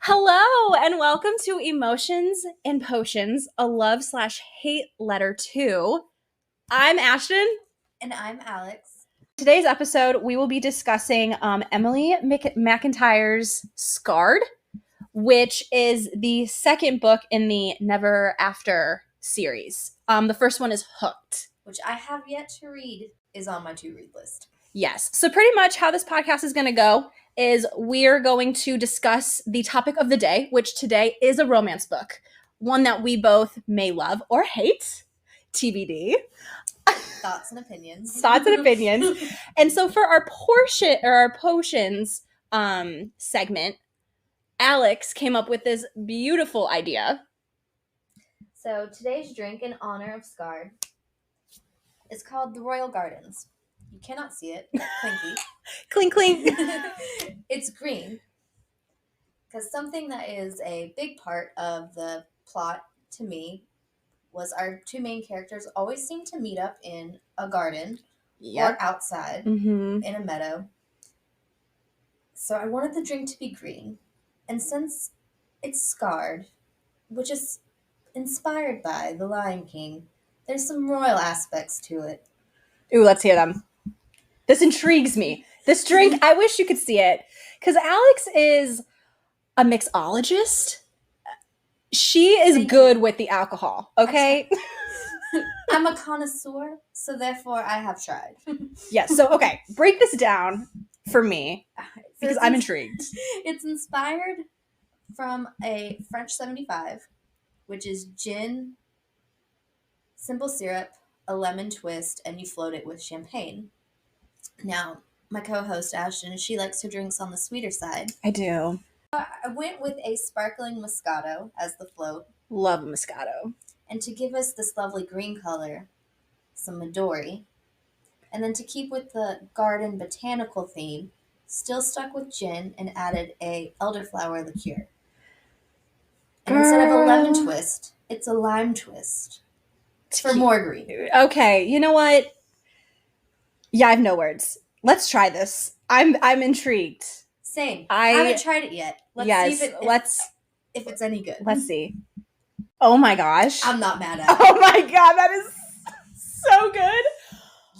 Hello and welcome to Emotions and Potions, a love/hate letter to. I'm Ashton. And I'm Alex. Today's episode, we will be discussing Emily McIntire's Scarred, which is the second book in the Never After series. The first one is Hooked, which I have yet to read, is on my to-read list. Yes. So pretty much how this podcast is going to go is we're going to discuss the topic of the day, which today is a romance book, one that we both may love or hate, TBD. Thoughts and opinions. And so for our potions segment, Alex came up with this beautiful idea. So today's drink in honor of Scarred is called the Royal Gardens. You cannot see it. Clinky. Clink, clink. It's green. Because something that is a big part of the plot to me was our two main characters always seem to meet up in a garden or outside in a meadow. So I wanted the drink to be green. And since it's Scarred, which is inspired by The Lion King, there's some royal aspects to it. Ooh, let's hear them. This intrigues me. This drink, I wish you could see it. Because Alex is a mixologist. She is good with the alcohol, okay? I'm a connoisseur, so therefore I have tried. Yes, so okay, break this down for me, because I'm intrigued. It's inspired from a French 75, which is gin, simple syrup, a lemon twist, and you float it with champagne. Now, my co-host Ashton, she likes her drinks on the sweeter side. I do. I went with a sparkling Moscato as the float. Love Moscato. And to give us this lovely green color, some Midori. And then to keep with the garden botanical theme, still stuck with gin and added a elderflower liqueur. And instead of a lemon twist, it's a lime twist. For more green. Okay, you know what? Yeah, I have no words. Let's try this. I'm intrigued. Same. I haven't tried it yet. Let's see if it's any good. Let's see. Oh my gosh. I'm not mad at it. Oh my god, that is so good.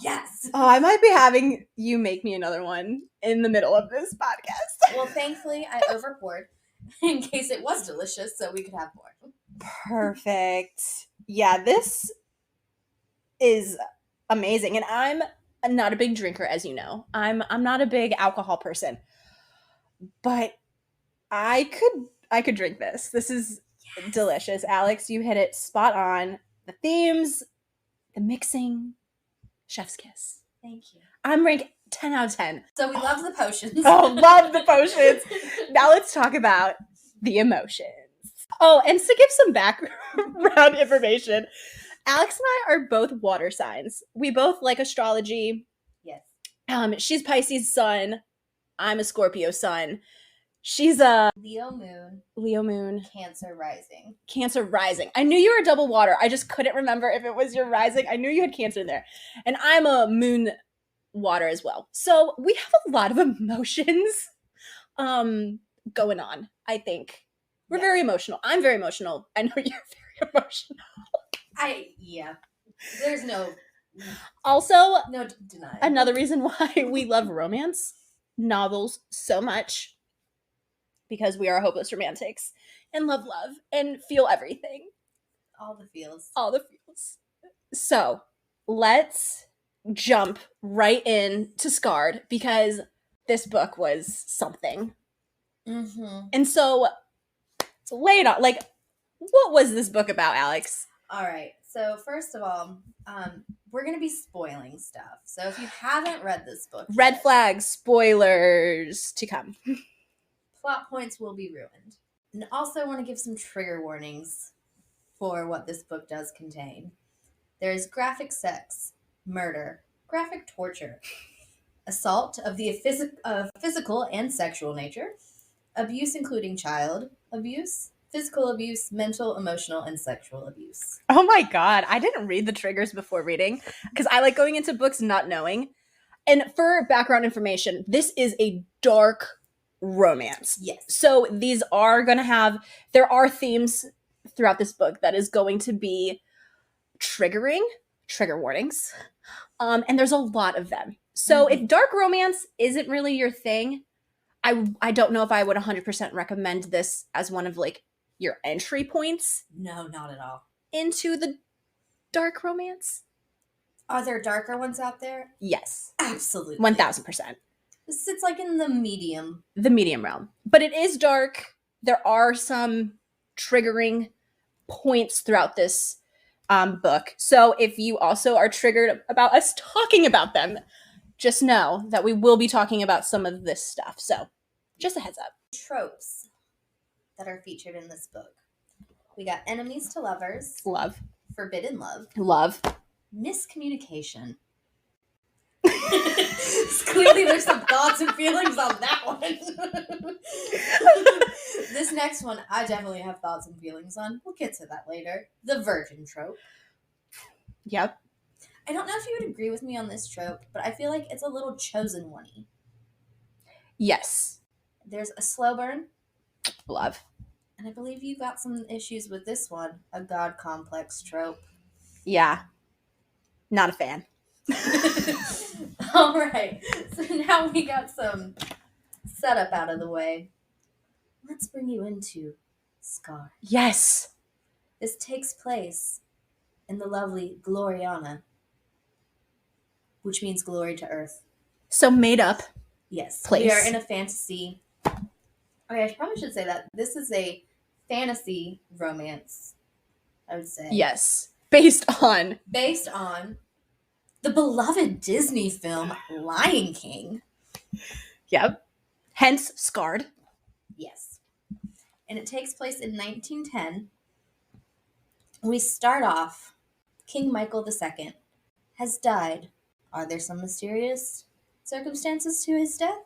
Yes. Oh, I might be having you make me another one in the middle of this podcast. Well, thankfully, I overpoured in case it was delicious so we could have more. Perfect. Yeah, this is amazing. And I'm not a big drinker, as you know. I'm not a big alcohol person. But I could drink this. This is delicious. Alex, you hit it spot on. The themes, the mixing, chef's kiss. Thank you. I'm ranked 10 out of 10. So we love the potions. Oh, love the potions. Now let's talk about the emotions. Oh, and to give some background information, Alex and I are both water signs. We both like astrology. Yes. She's Pisces sun. I'm a Scorpio sun. She's a Leo moon. Cancer rising. I knew you were a double water. I just couldn't remember if it was your rising. I knew you had Cancer in there. And I'm a moon water as well. So we have a lot of emotions going on, I think. We're very emotional. I'm very emotional. I know you're very emotional. There's no denial. Another reason why we love romance novels so much, because we are hopeless romantics and love and feel everything. All the feels. So let's jump right in to Scarred, because this book was something. Mm-hmm. And so lay it on. Like, what was this book about, Alex? All right. So first of all, we're going to be spoiling stuff. So if you haven't read this book Red flags, spoilers to come. Plot points will be ruined. And also I want to give some trigger warnings for what this book does contain. There is graphic sex, murder, graphic torture, assault of physical and sexual nature, abuse including child abuse, physical abuse, mental, emotional, and sexual abuse. Oh my god, I didn't read the triggers before reading, because I like going into books not knowing. And for background information, this is a dark romance. Yes. So these are going to have, there are themes throughout this book that is going to be trigger warnings. And there's a lot of them. So if dark romance isn't really your thing, I don't know if I would 100% recommend this as one of like your entry points. No, not at all. Into the dark romance. Are there darker ones out there? Yes. Absolutely. 1000%. This sits like in the medium. The medium realm. But it is dark. There are some triggering points throughout this book. So if you also are triggered about us talking about them, just know that we will be talking about some of this stuff. So just a heads up. Tropes that are featured in this book. We got enemies to lovers. Love. Forbidden love. Love. Miscommunication. Clearly there's some thoughts and feelings on that one. This next one I definitely have thoughts and feelings on. We'll get to that later. The virgin trope. Yep. I don't know if you would agree with me on this trope, but I feel like it's a little chosen one-y. Yes. There's a slow burn. Love. And I believe you got some issues with this one. A god complex trope. Yeah. Not a fan. All right. So now we got some setup out of the way. Let's bring you into Scar. Yes. This takes place in the lovely Gloriana, which means glory to earth. So made up. Yes. Place. We are in a fantasy. Okay, I probably should say that. This is a fantasy romance, I would say. Yes. Based on the beloved Disney film Lion King. Yep. Hence Scarred. Yes. And it takes place in 1910. We start off, King Michael II has died. Are there some mysterious circumstances to his death?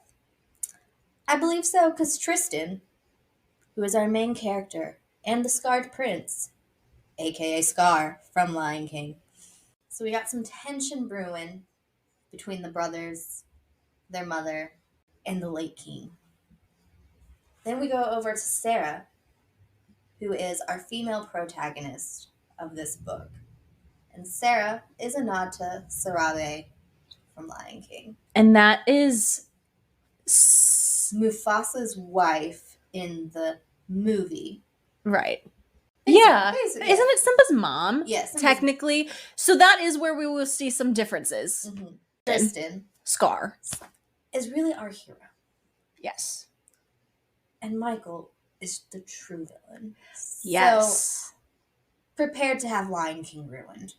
I believe so, because Tristan, who is our main character, and the Scarred Prince, aka Scar from Lion King. So we got some tension brewing between the brothers, their mother, and the late king. Then we go over to Sarah, who is our female protagonist of this book. And Sarah is a nod to Sarabe from Lion King. And that is Mufasa's wife in the movie. Right. Basically, Yeah. basically. Isn't it Simba's mom? Yes. Technically. So that is where we will see some differences. Mm-hmm. Tristan Scar is really our hero. Yes. And Michael is the true villain. Yes. So, prepared to have Lion King ruined.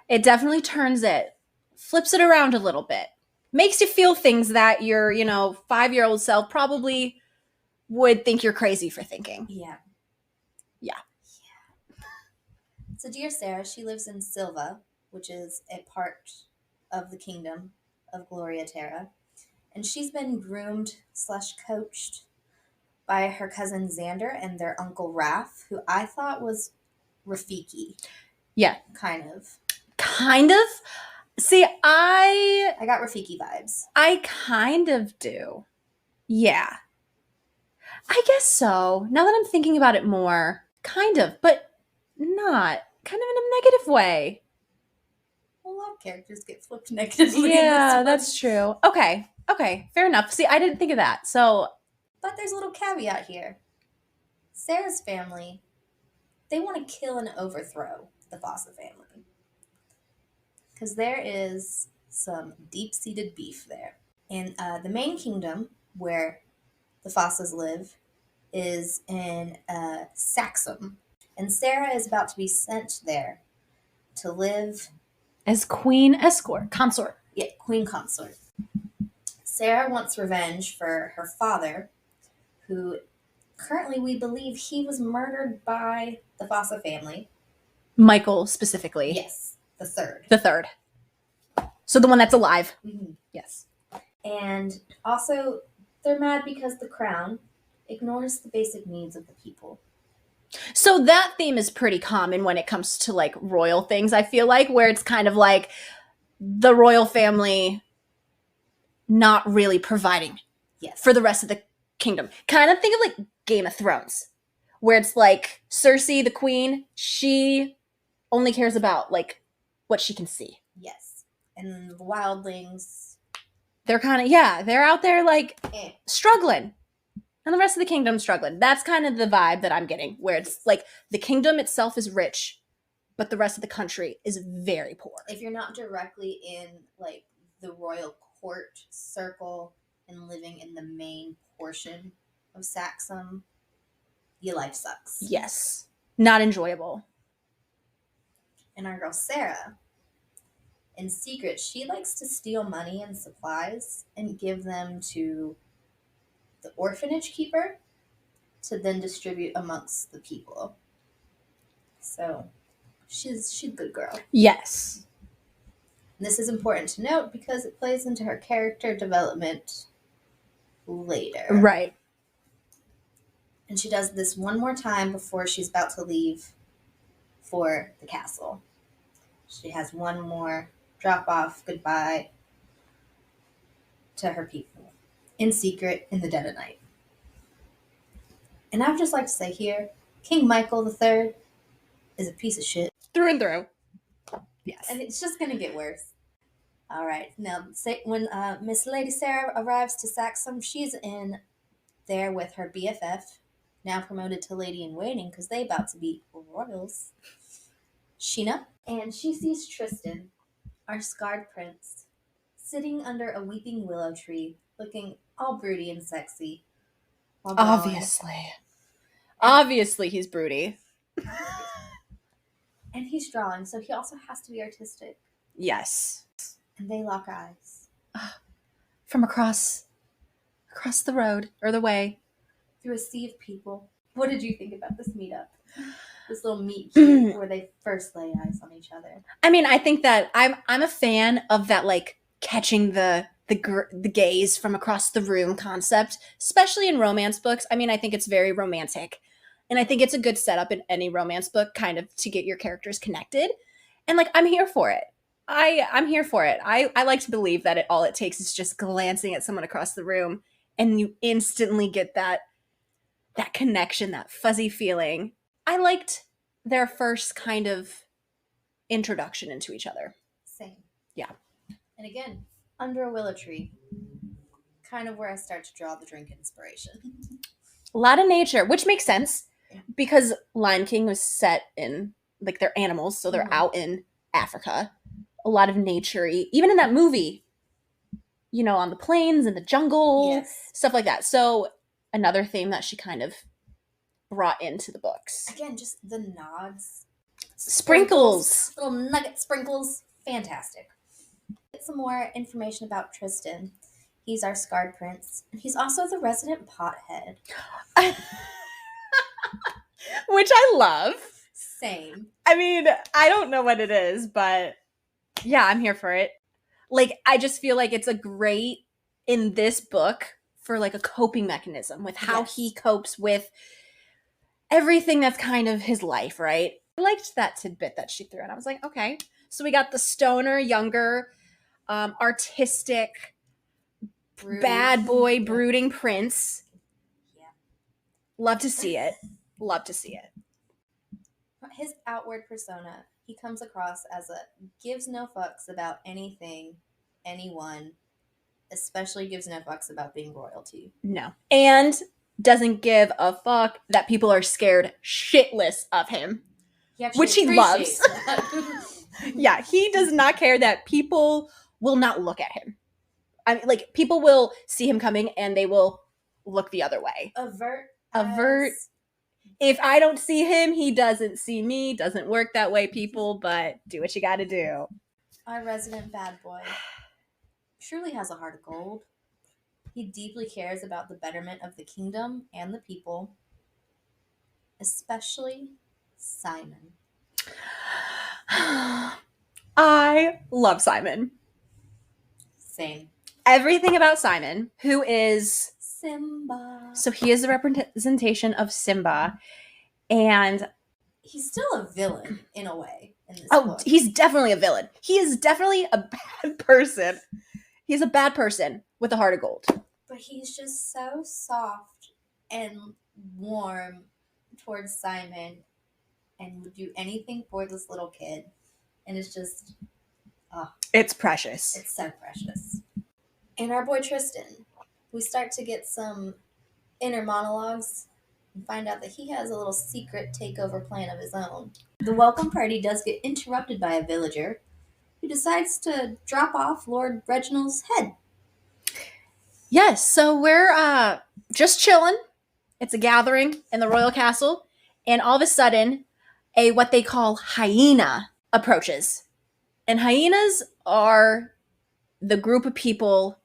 It definitely turns it, flips it around a little bit. Makes you feel things that your, 5-year-old self probably would think you're crazy for thinking. Yeah. Yeah. So dear Sarah, she lives in Silva, which is a part of the kingdom of Gloria Terra. And she's been groomed / coached by her cousin Xander and their uncle Raph, who I thought was Rafiki. Yeah. Kind of. Kind of? See, I got Rafiki vibes. I kind of do. Yeah. I guess so. Now that I'm thinking about it more, kind of, but not. Kind of in a negative way. Well, a lot of characters get flipped negatively. Yeah, that's true. Okay, fair enough. See, I didn't think of that. So, but there's a little caveat here. Sarah's family, they want to kill and overthrow the Fossa family. Because there is some deep-seated beef there. And the main kingdom, where the Fossas live, is in Saxum. And Sarah is about to be sent there to live as queen consort. Yeah, queen consort. Sarah wants revenge for her father, who currently we believe he was murdered by the Fossa family. Michael specifically. Yes, the third. The third. So the one that's alive. Mm-hmm. Yes. And also, they're mad because the crown ignores the basic needs of the people. So that theme is pretty common when it comes to like royal things, I feel like, where it's kind of like the royal family not really providing yes. for the rest of the kingdom. Kind of think of like Game of Thrones, where it's like Cersei, the queen, she only cares about like what she can see. Yes. And the wildlings. They're kind of, yeah, they're out there like struggling. And the rest of the kingdom's struggling. That's kind of the vibe that I'm getting, where it's like the kingdom itself is rich, but the rest of the country is very poor. If you're not directly in like the royal court circle and living in the main portion of Saxum, your life sucks. Yes. Not enjoyable. And our girl Sarah, in secret, she likes to steal money and supplies and give them to the orphanage keeper to then distribute amongst the people. So she's a good girl. Yes. And this is important to note because it plays into her character development later. Right. And she does this one more time before she's about to leave for the castle. She has one more drop off goodbye to her people in secret in the dead of night. And I would just like to say here, King Michael III is a piece of shit. Through and through. Yes. And it's just going to get worse. All right. Now, when Miss Lady Sarah arrives to Saxum, she's in there with her BFF, now promoted to Lady in Waiting because they about to be royals, Sheena. And she sees Tristan, our scarred prince, sitting under a weeping willow tree, looking all broody and sexy. Obviously he's broody. And he's drawing, so he also has to be artistic. Yes. And they lock eyes. From across the road, or the way. Through a sea of people. What did you think about this meetup? This little meet cute where they first lay eyes on each other. I mean, I think that I'm a fan of that, like, catching the gaze from across the room concept, especially in romance books. I mean, I think it's very romantic. And I think it's a good setup in any romance book, kind of to get your characters connected. And like, I'm here for it. I'm here for it. I like to believe that all it takes is just glancing at someone across the room and you instantly get that connection, that fuzzy feeling. I liked their first kind of introduction into each other. Same. Yeah. And again, under a willow tree, kind of where I start to draw the drink inspiration. A lot of nature, which makes sense because Lion King was set in, like, they're animals, so they're out in Africa. A lot of nature-y, even in that movie, you know, on the plains and the jungle, stuff like that. So another theme that she kind of brought into the books. Again, just the nods. Sprinkles. Little nugget sprinkles. Fantastic. Get some more information about Tristan. He's our scarred prince. He's also the resident pothead. Which I love. Same. I mean, I don't know what it is, but yeah, I'm here for it. Like, I just feel like it's a great, in this book, for like a coping mechanism with how he copes with everything that's kind of his life, right? I liked that tidbit that she threw in. I was like, okay. So we got the stoner, younger, artistic, bad boy, brooding prince. Yeah. Love to see it. Love to see it. His outward persona, he comes across as a gives no fucks about anything, anyone, especially gives no fucks about being royalty. No. And doesn't give a fuck that people are scared shitless of him. Which he loves. Yeah, he does not care that people will not look at him. I mean, like, people will see him coming and they will look the other way. Avert. If I don't see him, he doesn't see me. Doesn't work that way, people, but do what you gotta do. Our resident bad boy truly has a heart of gold. He deeply cares about the betterment of the kingdom and the people, especially Simon. I love Simon. Same. Everything about Simon, who is Simba. So he is the representation of Simba, and he's still a villain in a way in this book. He's definitely a villain. He is definitely a bad person. He's a bad person with a heart of gold. But he's just so soft and warm towards Simon and would do anything for this little kid. And it's just, oh, It's precious. it's so precious. And our boy Tristan, we start to get some inner monologues and find out that he has a little secret takeover plan of his own. The welcome party does get interrupted by a villager who decides to drop off Lord Reginald's head. Yes, so we're just chilling. It's a gathering in the royal castle, and all of a sudden, a what they call hyena approaches. And hyenas are the group of people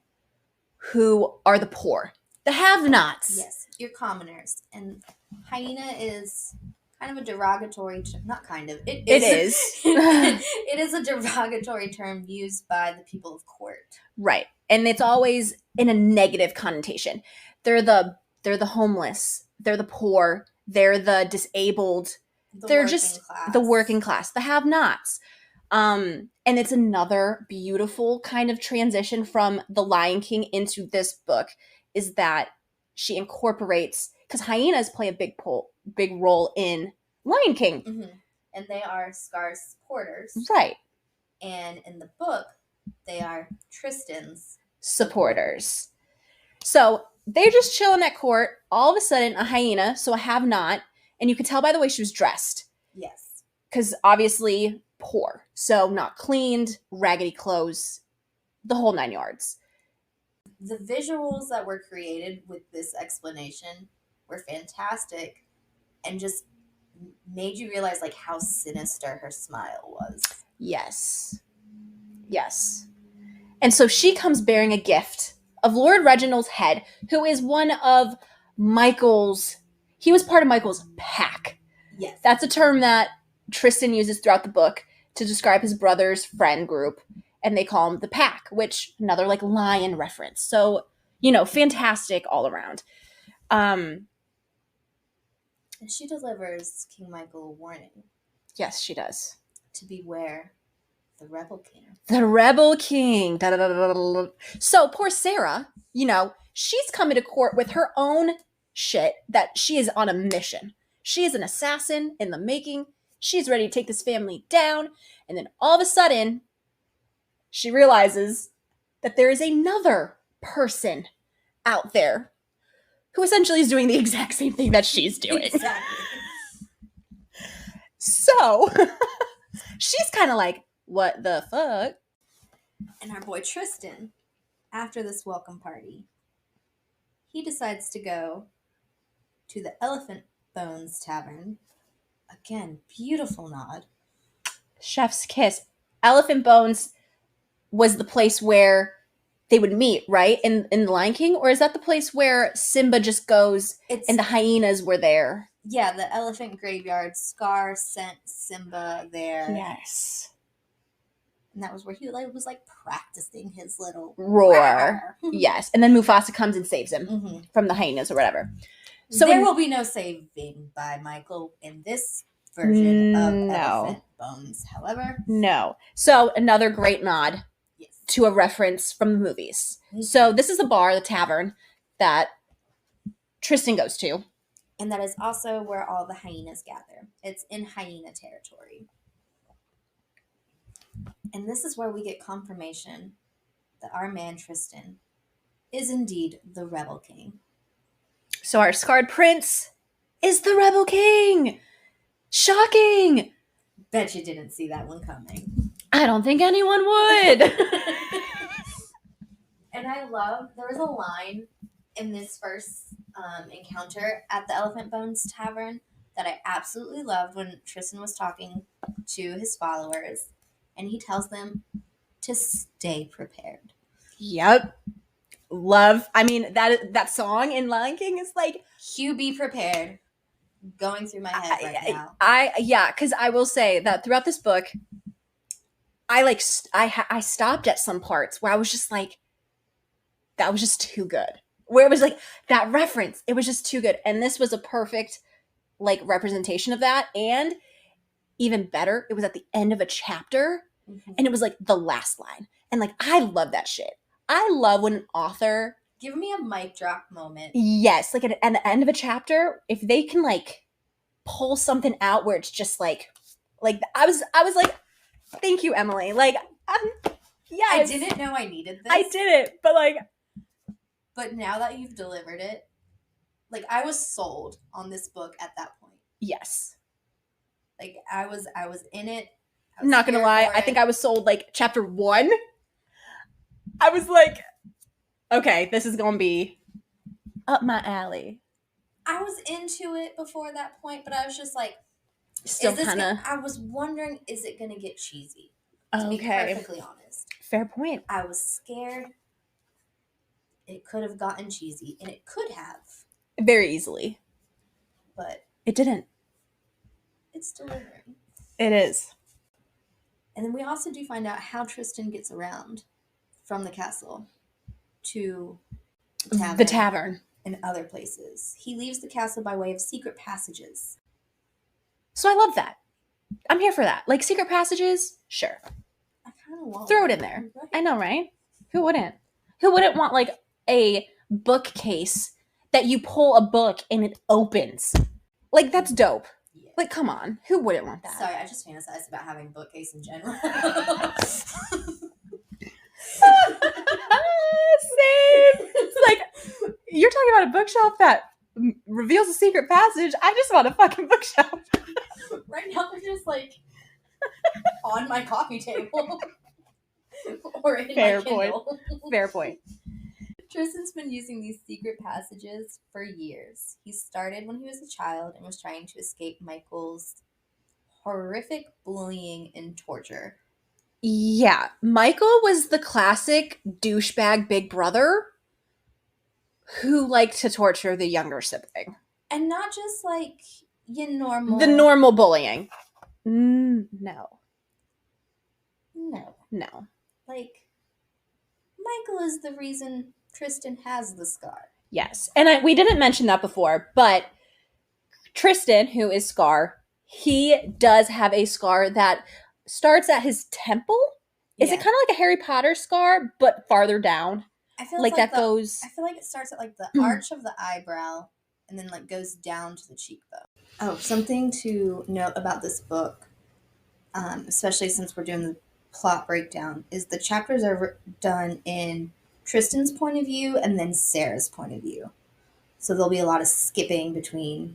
who are the poor, the have-nots. Yes, your commoners. And hyena is kind of a derogatory term. Not kind of. It is. It is a derogatory term used by the people of court. Right. And it's always in a negative connotation. They're the homeless, they're the poor, they're the disabled, they're just the working class, the have-nots. And it's another beautiful kind of transition from The Lion King into this book, is that she incorporates, because hyenas play a big role in Lion King. Mm-hmm. And they are Scar's supporters. Right. And in the book, they are Tristan's supporters. So they're just chilling at court. All of a sudden, a hyena, so a have-not, and you can tell by the way she was dressed. Yes. Because obviously poor. So not cleaned, raggedy clothes, the whole 9 yards. The visuals that were created with this explanation were fantastic and just made you realize like how sinister her smile was. Yes. Yes. And so she comes bearing a gift of Lord Reginald's head, who is one of Michael's, he was part of Michael's pack. Yes. That's a term that Tristan uses throughout the book to describe his brother's friend group, and they call him the pack, which another like lion reference. So, fantastic all around. And she delivers King Michael a warning. Yes, she does. To beware the Rebel King. The Rebel King. So poor Sarah, she's coming to court with her own shit that she is on a mission. She is an assassin in the making. She's ready to take this family down. And then all of a sudden, she realizes that there is another person out there who essentially is doing the exact same thing that she's doing. Exactly. So, she's kind of like, what the fuck? And our boy Tristan, after this welcome party, he decides to go to the Elephant Bones Tavern. Again, beautiful nod. Chef's kiss. Elephant Bones was the place where they would meet, right? In The Lion King? Or is that the place where Simba just goes and the hyenas were there? Yeah, the elephant graveyard. Scar sent Simba there. Yes. And that was where he was practicing his little roar. Yes. And then Mufasa comes and saves him from the hyenas or whatever. So there will be no saving by Michael in this version of Elephant Bones, however. No. So another great nod to a reference from the movies. Mm-hmm. So this is the bar, the tavern, that Tristan goes to. And that is also where all the hyenas gather. It's in hyena territory. And this is where we get confirmation that our man Tristan is indeed the Rebel King. So our scarred prince is the Rebel King! Shocking! Bet you didn't see that one coming. I don't think anyone would. And I love, there was a line in this first encounter at the Elephant Bones Tavern that I absolutely loved when Tristan was talking to his followers. And he tells them to stay prepared. Yep. Love. I mean, that song in Lion King is like... Hugh, be prepared. Going through my head right now. Yeah, because I will say that throughout this book, I stopped at some parts where I was just like, that was just too good. Where it was like, that reference, it was just too good. And this was a perfect, representation of that. And even better, it was at the end of a chapter, and it was, the last line. And, I love that shit. I love when an author Give me a mic drop moment. Yes, like at the end of a chapter, if they can like pull something out where it's just like I was like, thank you, Emily. Like, yes, I didn't know I needed this. I did it, but like, but now that you've delivered it, like I was sold on this book at that point. yes. Like I was in it. I'm not gonna lie, I think I was sold like chapter 1. I was like, okay, this is gonna be up my alley. I was into it before that point, but I was just like, Still kind of. I was wondering, is it gonna get cheesy? To Okay. be perfectly honest. Fair point. I was scared it could have gotten cheesy, and it could have. Very easily. But it didn't. It's delivering. It is. And then we also do find out how Tristan gets around from the castle to the tavern and other places. He leaves the castle by way of secret passages. So I love that. I'm here for that. Like secret passages, sure. I kind of want throw it in there. Right? I know, right? Who wouldn't? Who wouldn't want like a bookcase that you pull a book and it opens? Like that's dope. Yeah. Like come on, who wouldn't want that? Sorry, I just fantasized about having a bookcase in general. Same. It's like you're talking about a bookshelf that reveals a secret passage. I just want a fucking bookshelf. Right now they're just like on my coffee table. Or in Fair my Kindle. Point. Fair point. Tristan's been using these secret passages for years. He started when he was a child and was trying to escape Michael's horrific bullying and torture. Yeah, Michael was the classic douchebag big brother who liked to torture the younger sibling. And not just like the normal bullying. No. Like, Michael is the reason Tristan has the scar. Yes, and we didn't mention that before, but Tristan, who is Scar, he does have a scar that starts at his temple. Is it kind of like a Harry Potter scar, but farther down? I feel like that goes. I feel like it starts at like the arch of the eyebrow and then like goes down to the cheekbone. Oh, something to note about this book, especially since we're doing the plot breakdown, is the chapters are done in Tristan's point of view and then Sarah's point of view. So there'll be a lot of skipping between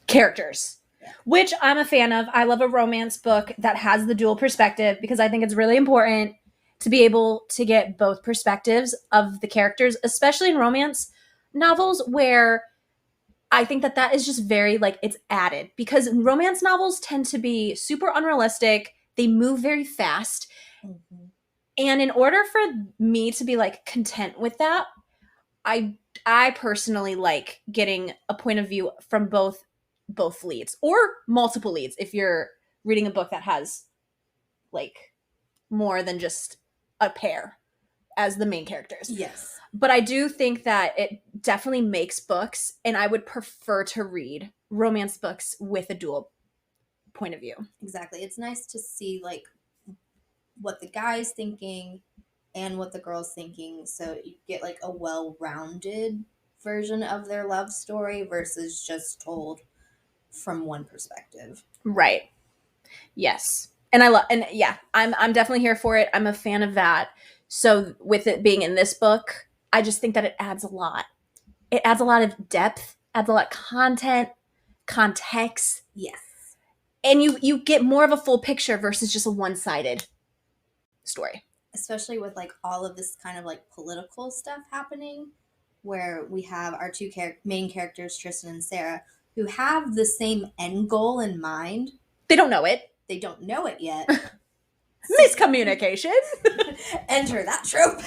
characters, which I'm a fan of. I love a romance book that has the dual perspective because I think it's really important to be able to get both perspectives of the characters, especially in romance novels where I think that is just very like it's added because romance novels tend to be super unrealistic. They move very fast. Mm-hmm. And in order for me to be like content with that, I personally like getting a point of view from both leads or multiple leads if you're reading a book that has like more than just a pair as the main characters. Yes. But I do think that it definitely makes books, and I would prefer to read romance books with a dual point of view. Exactly. It's nice to see like what the guy's thinking and what the girl's thinking, so you get like a well-rounded version of their love story versus just told from one perspective. Right. Yes. And I'm definitely here for it. I'm a fan of that. So with it being in this book, I just think that it adds a lot. It adds a lot of depth, adds a lot of context. Yes. And you get more of a full picture versus just a one-sided story. Especially with like all of this kind of like political stuff happening where we have our two main characters, Tristan and Sarah, who have the same end goal in mind. They don't know it. They don't know it yet. Miscommunication. Enter that trope.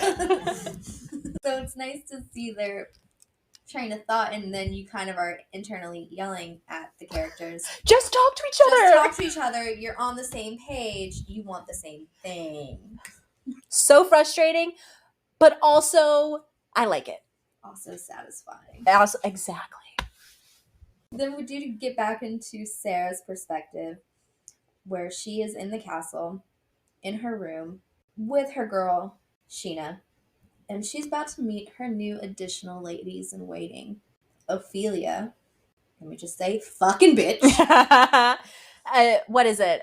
So it's nice to see their train of thought, and then you kind of are internally yelling at the characters. Just talk to each other. You're on the same page. You want the same thing. So frustrating, but also I like it. Also satisfying. Exactly. Then we do get back into Sarah's perspective, where she is in the castle, in her room, with her girl, Sheena. And she's about to meet her new additional ladies in waiting. Ophelia, let me just say, fucking bitch. What is it?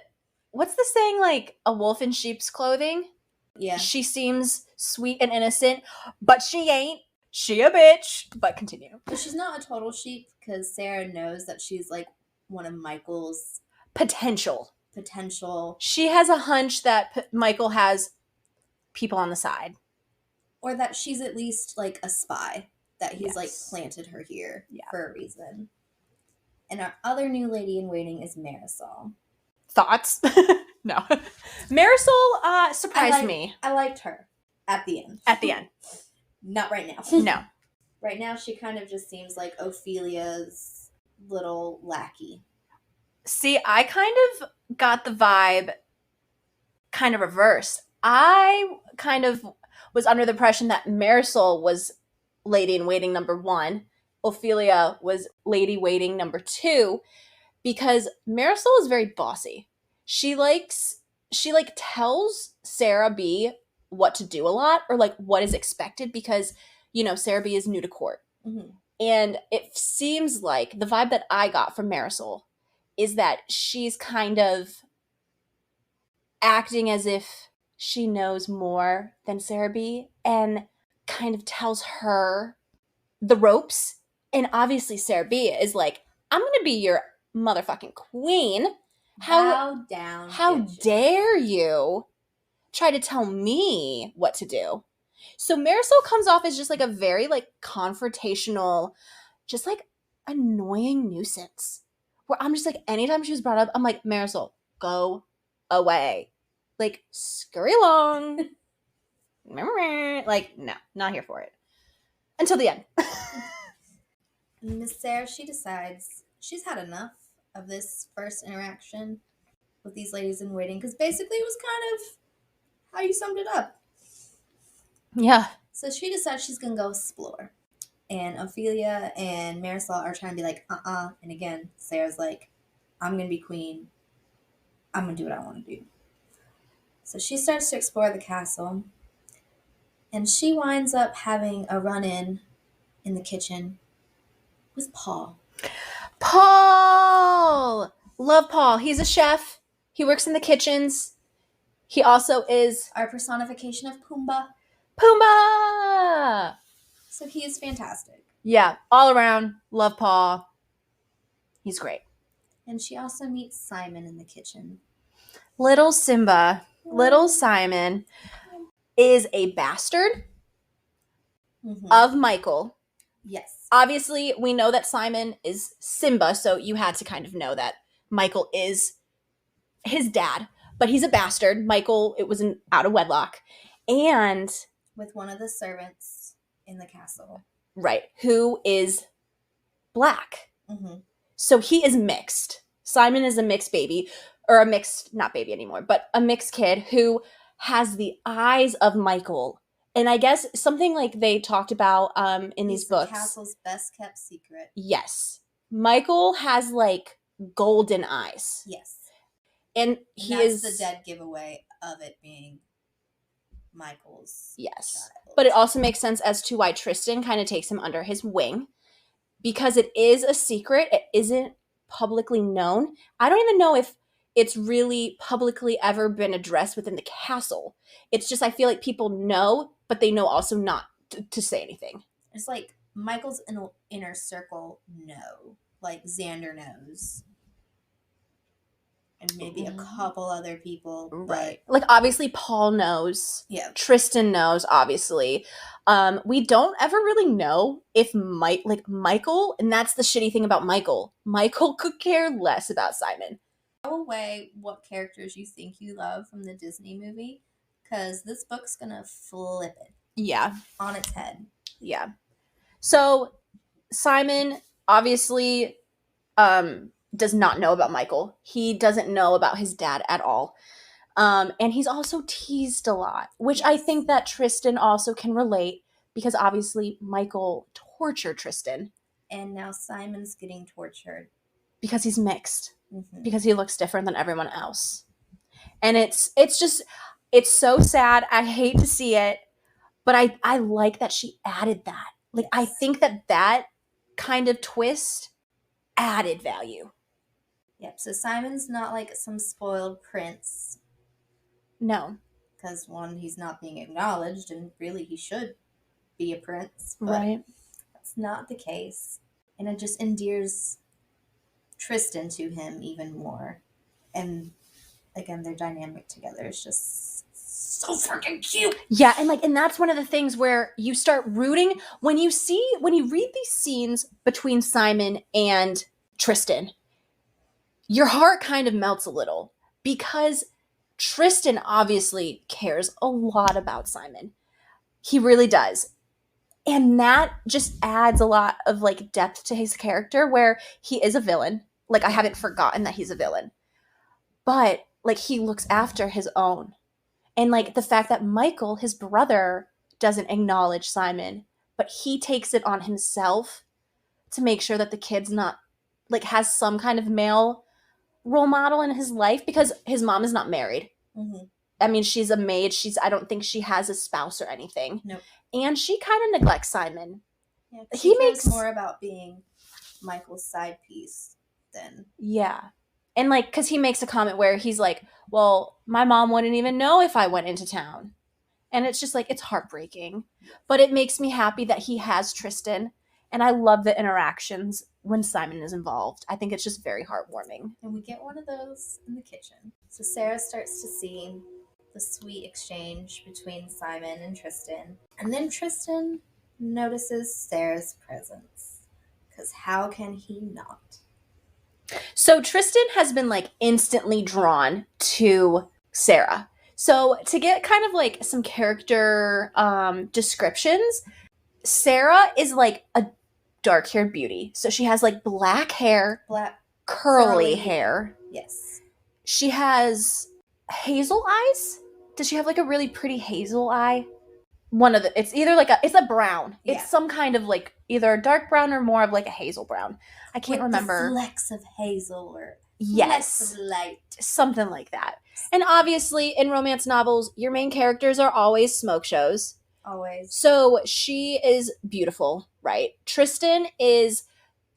What's the saying, like, a wolf in sheep's clothing? Yeah. She seems sweet and innocent, but she ain't. She a bitch. But continue. But she's not a total sheep because Sarah knows that she's like one of Michael's Potential. She has a hunch that Michael has people on the side. Or that she's at least like a spy. That he's like Yes. planted her here for a reason. And our other new lady in waiting is Marisol. Thoughts? No. Marisol surprised me. I liked her at the end. At the end. Not right now. No. Right now, she kind of just seems like Ophelia's little lackey. See, I kind of got the vibe kind of reversed. I kind of was under the impression that Marisol was lady in waiting number 1. Ophelia was lady waiting number 2, because Marisol is very bossy. She tells Sarah B what to do a lot, or like what is expected, because, you know, Sarah B is new to court. Mm-hmm. And it seems like the vibe that I got from Marisol is that she's kind of acting as if she knows more than Sarah B and kind of tells her the ropes. And obviously Sarah B is like, I'm going to be your motherfucking queen. Bow down. How dare you try to tell me what to do? So Marisol comes off as just like a very like confrontational, just like annoying nuisance. Where I'm just like, anytime she was brought up, I'm like, Marisol, go away. Like, scurry along. Like, no, not here for it. Until the end. Miss Sarah, she decides she's had enough of this first interaction with these ladies in waiting, because basically it was kind of how you summed it up. Yeah. So she decides she's going to go explore. And Ophelia and Marisol are trying to be like, And again, Sarah's like, I'm going to be queen. I'm going to do what I want to do. So she starts to explore the castle. And she winds up having a run-in in the kitchen with Paul. Paul! Love Paul. He's a chef. He works in the kitchens. He also is our personification of Pumbaa. Pumbaa! So he is fantastic. Yeah, all around. Love Paul. He's great. And she also meets Simon in the kitchen. Little Simba, little Simon, is a bastard of Michael. Yes. Obviously, we know that Simon is Simba, so you had to kind of know that Michael is his dad. But he's a bastard. Michael, it was out of wedlock. And with one of the servants in the castle. Right. Who is black. Mm-hmm. So he is mixed. Simon is a mixed baby. Or a mixed, not baby anymore, but a mixed kid who has the eyes of Michael. And I guess something like they talked about in these books. The castle's best kept secret. Yes. Michael has like golden eyes. Yes. And that's the dead giveaway of it being Michael's child. But it also makes sense as to why Tristan kind of takes him under his wing. Because it is a secret. It isn't publicly known. I don't even know if it's really publicly ever been addressed within the castle. It's just, I feel like people know, but they know also not to say anything. It's like Michael's inner circle know. Like Xander knows. And maybe a couple other people. Right. Like, obviously, Paul knows. Yeah. Tristan knows, obviously. We don't ever really know if Michael, and that's the shitty thing about Michael. Michael could care less about Simon. Throw away what characters you think you love from the Disney movie, because this book's gonna flip it. Yeah. On its head. Yeah. So, Simon, obviously, does not know about Michael. He doesn't know about his dad at all. And he's also teased a lot, which I think that Tristan also can relate, because obviously Michael tortured Tristan. And now Simon's getting tortured. Because he's mixed. Mm-hmm. Because he looks different than everyone else. And it's so sad. I hate to see it. But I like that she added that. Like, I think that kind of twist added value. Yep. So Simon's not like some spoiled prince. No. Because one, he's not being acknowledged, and really he should be a prince. But Right. that's not the case. And it just endears Tristan to him even more. And again, their dynamic together is just so freaking cute. Yeah, and that's one of the things where you start rooting when you read these scenes between Simon and Tristan. Your heart kind of melts a little because Tristan obviously cares a lot about Simon. He really does. And that just adds a lot of like depth to his character where he is a villain. Like, I haven't forgotten that he's a villain. But like, he looks after his own. And like the fact that Michael, his brother, doesn't acknowledge Simon, but he takes it on himself to make sure that the kid's not like has some kind of male role model in his life because his mom is not married. Mm-hmm. I mean, she's a maid. I don't think she has a spouse or anything. Nope. And she kind of neglects Simon. Yeah, he cares makes more about being Michael's side piece than. Yeah. And like, because he makes a comment where he's like, well, my mom wouldn't even know if I went into town. And it's just like, it's heartbreaking. But it makes me happy that he has Tristan. And I love the interactions when Simon is involved. I think it's just very heartwarming. And we get one of those in the kitchen. So Sarah starts to see the sweet exchange between Simon and Tristan. And then Tristan notices Sarah's presence. Because how can he not? So Tristan has been like instantly drawn to Sarah. So to get kind of like some character descriptions, Sarah is like a dark-haired beauty. So she has like black hair, curly hair. Yes. She has hazel eyes. Does she have like a really pretty hazel eye? It's either like it's a brown. Yeah. It's some kind of like either a dark brown or more of like a hazel brown. I can't remember. The flecks of hazel or yes, flecks of light. Something like that. And obviously in romance novels, your main characters are always smoke shows. Always. So she is beautiful, right? Tristan is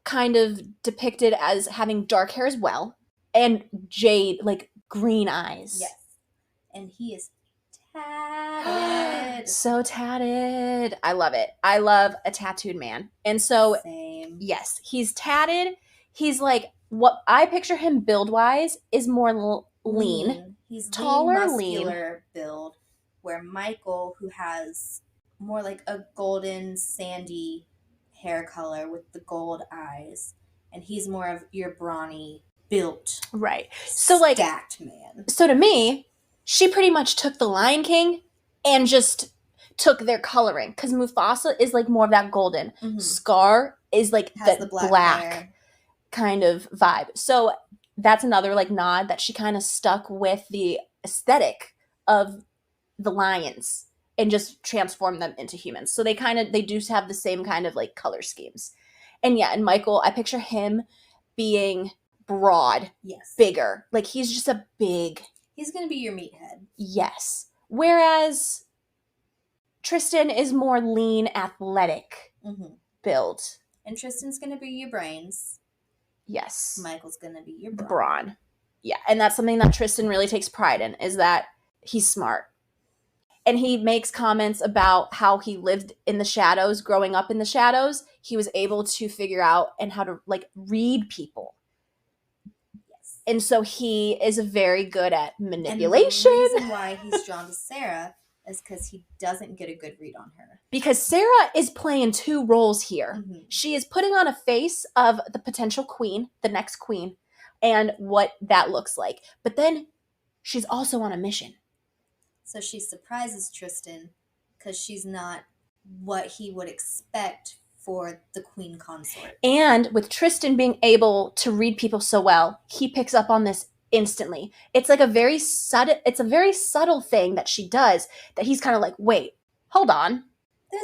kind of depicted as having dark hair as well. And jade, like green eyes. Yes. And he is tatted. So tatted. I love it. I love a tattooed man. And so, same. Yes, he's tatted. He's like, what I picture him build-wise is more lean. He's taller, muscular build, where Michael, who has more like a golden, sandy hair color with the gold eyes, and he's more of your brawny, built, right. So like stacked man. So to me, she pretty much took the Lion King and just took their coloring because Mufasa is like more of that golden. Mm-hmm. Scar is like the black kind of vibe. So that's another like nod that she kind of stuck with the aesthetic of the lions and just transformed them into humans. So they do have the same kind of like color schemes. And yeah, and Michael, I picture him being broad, yes, bigger. Like he's just a big. He's going to be your meathead. Yes. Whereas Tristan is more lean, athletic build. And Tristan's going to be your brains. Yes. Michael's going to be your brawn. Brawn. Yeah. And that's something that Tristan really takes pride in, is that he's smart. And he makes comments about how he lived in the shadows, growing up in the shadows. He was able to figure out and how to like read people. Yes. And so he is very good at manipulation. And the reason why he's drawn to Sarah is because he doesn't get a good read on her. Because Sarah is playing two roles here. Mm-hmm. She is putting on a face of the potential queen, the next queen, and what that looks like. But then she's also on a mission. So she surprises Tristan because she's not what he would expect for the queen consort. And with Tristan being able to read people so well, he picks up on this instantly. It's like a very subtle thing that she does that he's kind of like, wait, hold on.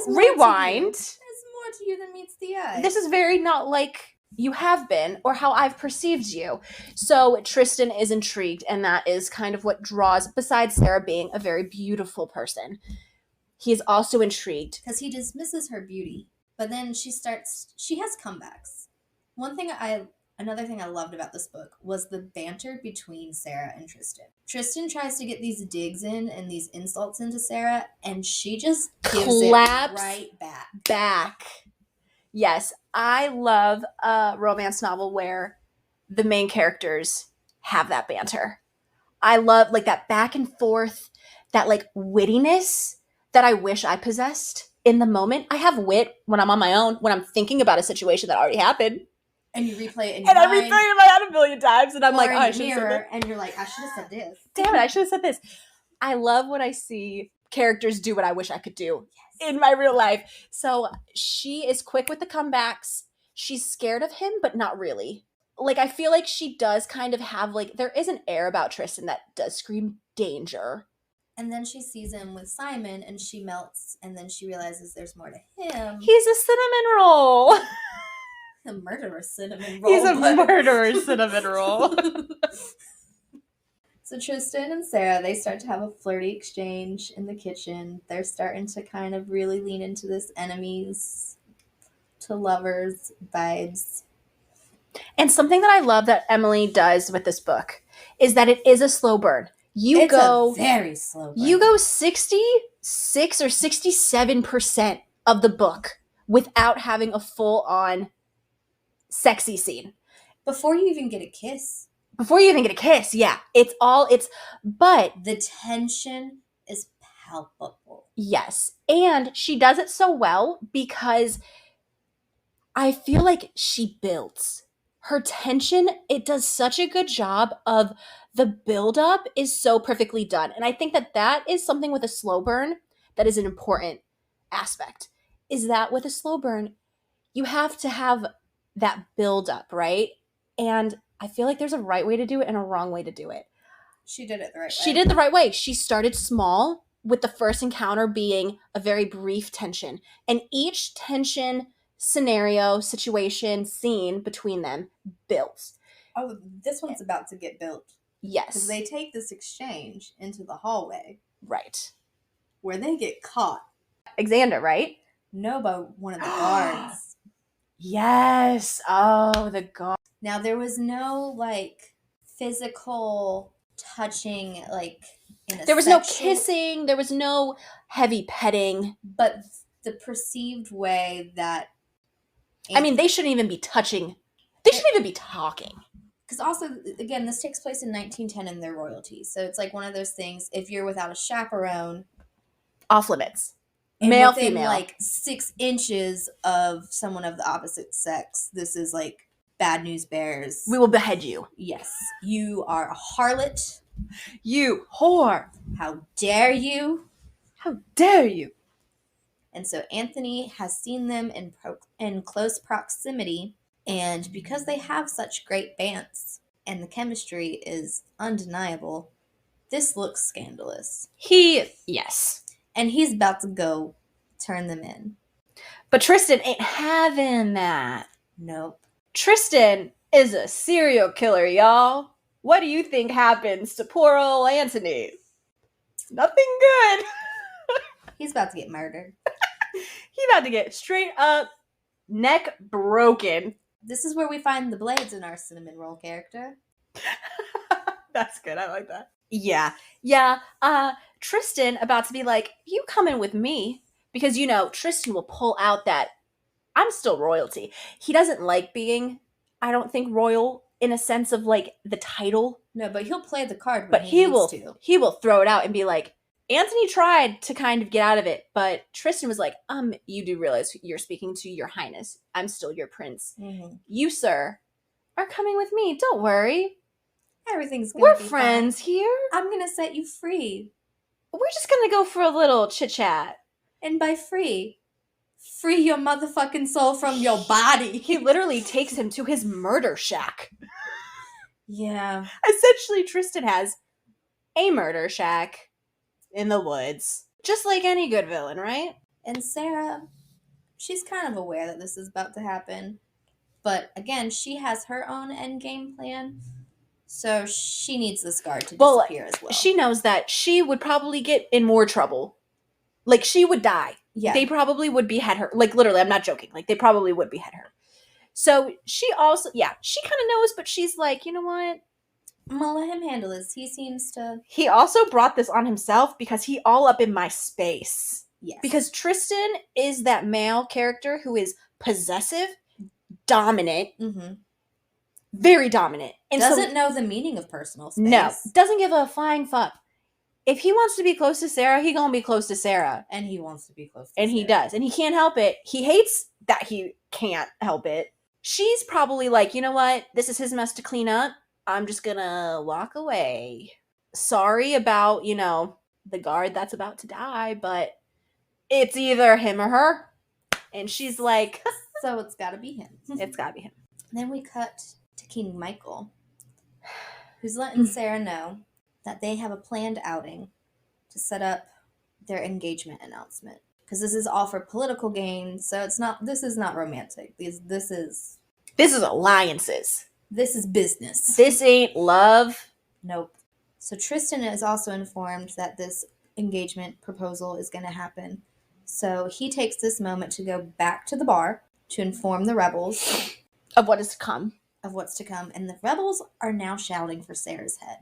Rewind. There's more to you than meets the eye. This is very not like you have been or how I've perceived you. So Tristan is intrigued, and that is kind of what draws, besides Sarah being a very beautiful person. He is also intrigued. Because he dismisses her beauty. But then she has comebacks. Another thing I loved about this book was the banter between Sarah and Tristan. Tristan tries to get these digs in and these insults into Sarah, and she just gives it right back. Yes, I love a romance novel where the main characters have that banter. I love like that back and forth, that like wittiness that I wish I possessed in the moment. I have wit when I'm on my own, when I'm thinking about a situation that already happened. And you replay it in your mind. And I replay it in my head a million times, and I'm like, oh, I should have said that. And you're like, I should have said this. Damn it, I should have said this. I love when I see characters do what I wish I could do in my real life. So she is quick with the comebacks. She's scared of him, but not really. Like, I feel like she does kind of have, like, there is an air about Tristan that does scream danger. And then she sees him with Simon, and she melts, and then she realizes there's more to him. He's a cinnamon roll. A murderous cinnamon roll. He's a murderous cinnamon roll. So Tristan and Sarah, they start to have a flirty exchange in the kitchen. They're starting to kind of really lean into this enemies to lovers vibes. And something that I love that Emily does with this book is that it is a slow burn. It's a very slow burn. You go 66 or 67% of the book without having a full-on sexy scene. Before you even get a kiss. Yeah. But the tension is palpable. Yes. And she does it so well because I feel like she builds. Her tension, it does such a good job of the buildup is so perfectly done. And I think that is something with a slow burn that is an important aspect. Is that with a slow burn, you have to have that buildup, right? And I feel like there's a right way to do it and a wrong way to do it. She did it the right way. She did the right way. She started small, with the first encounter being a very brief tension. And each tension, scenario, situation, scene between them builds. Oh, this one's about to get built. Yes. Because they take this exchange into the hallway. Right. Where they get caught. Xander, right? No, by one of the guards. Yes. Oh, the guard. Now, there was no, like, physical touching, like, in a There was no kissing. There was no heavy petting. But the perceived way that... I mean, they shouldn't even be touching. They shouldn't even be talking. Because also, again, this takes place in 1910 and they're royalty. So it's like one of those things, if you're without a chaperone... Off limits. Male, female. Like 6 inches of someone of the opposite sex, this is like bad news bears. We will behead you. Yes. You are a harlot. You whore. How dare you? How dare you? And so Anthony has seen them in close proximity, and because they have such great bants and the chemistry is undeniable, this looks scandalous. Yes. And he's about to go turn them in. But Tristan ain't having that. Nope. Tristan is a serial killer, y'all. What do you think happens to poor old Anthony? Nothing good. He's about to get murdered. He's about to get straight up neck broken. This is where we find the blades in our cinnamon roll character. That's good. I like that. Yeah. Tristan about to be like, you coming with me? Because, Tristan will pull out that I'm still royalty. He doesn't like being, I don't think, royal in a sense of like the title. No, but he'll play the card when he needs to. He will throw it out and be like, Anthony tried to kind of get out of it, but Tristan was like, you do realize you're speaking to your highness. I'm still your prince. Mm-hmm. You, sir, are coming with me. Don't worry. Everything's gonna We're be friends fine. here. I'm gonna set you free. We're just gonna go for a little chit-chat. And by free your motherfucking soul from your body. He literally takes him to his murder shack. Yeah. Essentially, Tristan has a murder shack in the woods. Just like any good villain, right? And Sarah, she's kind of aware that this is about to happen. But again, she has her own endgame plan. So she needs this guard to disappear as well. She knows that she would probably get in more trouble Like, she would die. Yeah. They probably would behead her. Like, literally, I'm not joking. Like, they probably would behead her. So she also, she kind of knows, but she's like, you know what? I'm gonna let him handle this. He seems to. He also brought this on himself because he all up in my space. Yes. Because Tristan is that male character who is possessive, dominant, very dominant. And doesn't know the meaning of personal space. No, doesn't give a flying fuck. If he wants to be close to Sarah, he gonna be close to Sarah. And he wants to be close to Sarah. And he does. And he can't help it. He hates that he can't help it. She's probably like, you know what? This is his mess to clean up. I'm just gonna walk away. Sorry about, the guard that's about to die, but it's either him or her. And she's like... So it's gotta be him. It's gotta be him. Then we cut to King Michael, who's letting Sarah know that they have a planned outing to set up their engagement announcement. Because this is all for political gain, so this is not romantic. This is alliances. This is business. This ain't love. Nope. So Tristan is also informed that this engagement proposal is going to happen. So he takes this moment to go back to the bar to inform the rebels of what is to come. Of what's to come. And the rebels are now shouting for Sarah's head.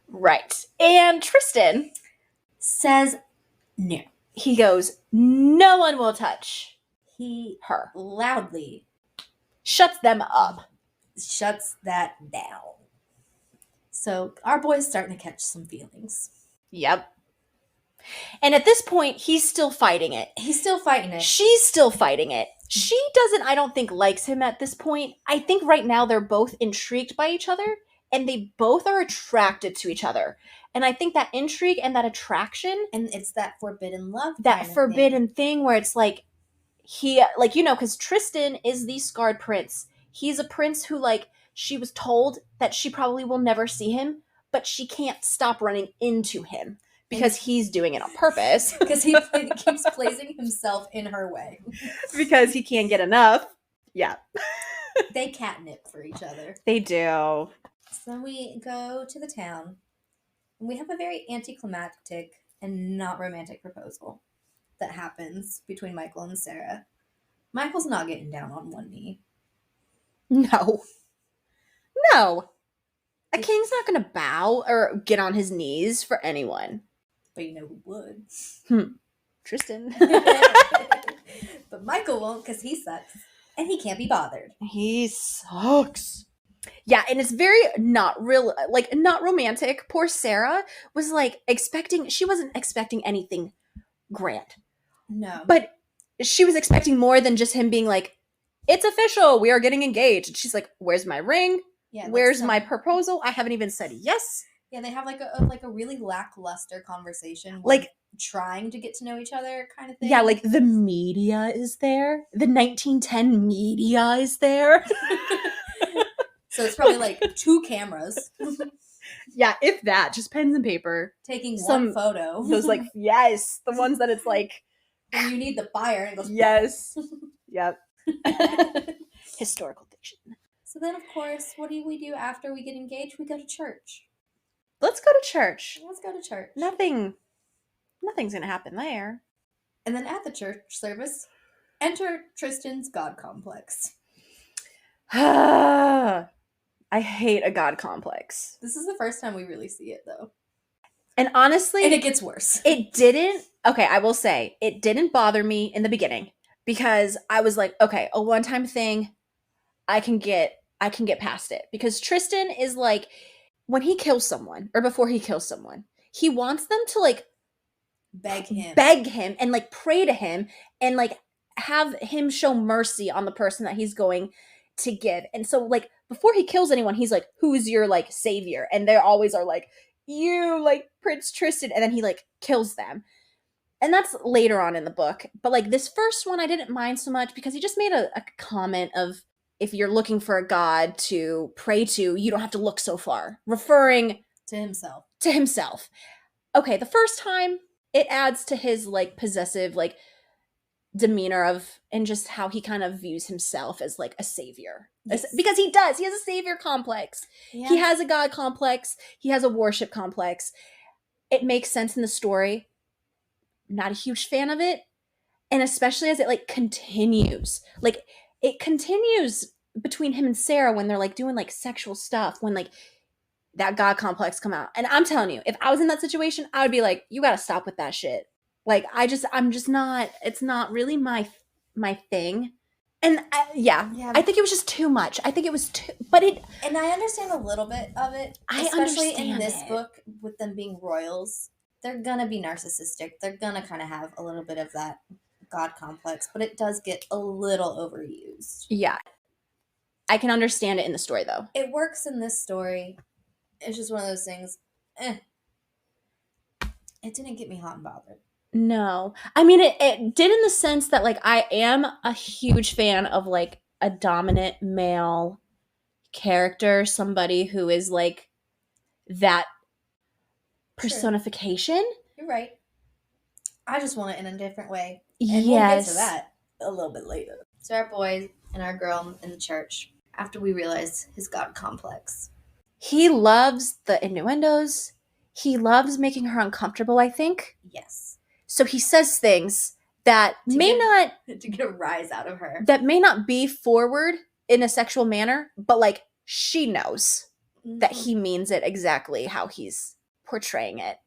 Right. And Tristan says no. He goes, no one will touch her. Loudly shuts them up. Shuts that down. So our boy's starting to catch some feelings. Yep. And at this point, he's still fighting it. He's still fighting it. She's still fighting it. She doesn't, I don't think, likes him at this point. I think right now they're both intrigued by each other, and they both are attracted to each other. And I think that intrigue and that attraction... And it's that forbidden love. That forbidden thing where it's like, because Tristan is the scarred prince. He's a prince who, she was told that she probably will never see him, but she can't stop running into him. Because he's doing it on purpose. Because he keeps placing himself in her way. Because he can't get enough. Yeah. They catnip for each other. They do. So we go to the town. And we have a very anticlimactic and not romantic proposal that happens between Michael and Sarah. Michael's not getting down on one knee. No. A king's not going to bow or get on his knees for anyone. But you know who would? Tristan. But Michael won't because he sucks. And he can't be bothered. He sucks. Yeah, and it's very not romantic. Poor Sarah was she wasn't expecting anything grand. No. But she was expecting more than just him being like, it's official, we are getting engaged. And she's like, where's my ring? Yeah, where's my proposal? I haven't even said yes. Yeah, they have a really lackluster conversation. Trying to get to know each other kind of thing. Yeah, the media is there. The 1910 media is there. So it's probably 2 cameras. Yeah, if that, just pens and paper. Taking one photo. Those yes, the ones that it's and you need the fire and it goes. Yes. Yep. Historical fiction. So then, of course, what do we do after we get engaged? We go to church. Let's go to church. Let's go to church. Nothing's going to happen there. And then at the church service, enter Tristan's God complex. I hate a God complex. This is the first time we really see it, though. And honestly... And it gets worse. It didn't... Okay, I will say, it didn't bother me in the beginning. Because I was like, okay, a one-time thing, I can get past it. Because Tristan is when he kills someone, or before he kills someone, he wants them to beg him and pray to him and have him show mercy on the person that he's going to give. And so before he kills anyone, he's like, who's your savior? And they always are you, Prince Tristan. And then he kills them. And that's later on in the book. But this first one, I didn't mind so much because he just made a comment of, if you're looking for a god to pray to, you don't have to look so far. Referring to himself. Okay, the first time, it adds to his possessive demeanor and just how he kind of views himself as a savior. Yes. Because he does. He has a savior complex. Yeah. He has a god complex. He has a worship complex. It makes sense in the story. not a huge fan of it. And especially as it like continues. Like it continues between him and Sarah when they're like doing like sexual stuff, when like that God complex come out. And I'm telling you, if I was in that situation, I would be like, you got to stop with that shit. Like I'm just not, it's not really my thing. And Yeah. I think it was just too much. I think it was too, but it, And I understand a little bit of it, I especially in understand this it. book with them being royals. They're gonna be narcissistic. They're gonna kind of have a little bit of that God complex, but it does get a little overused. Yeah. I can understand it in the story though. It works in this story. It's just one of those things. It didn't get me hot and bothered. No. I mean, it did in the sense that, like, I am a huge fan of, like, a dominant male character, somebody who is, like, that personification. You're right. I just want it in a different way. And Yes. we'll get to that a little bit later. So our boy and our girl in the church, after we realize his God complex. He loves the innuendos. He loves making her uncomfortable, I think. Yes. So he says things that To may get- not to get a rise out of her. that may not be forward in a sexual manner, but like she knows that he means it exactly how he's portraying it.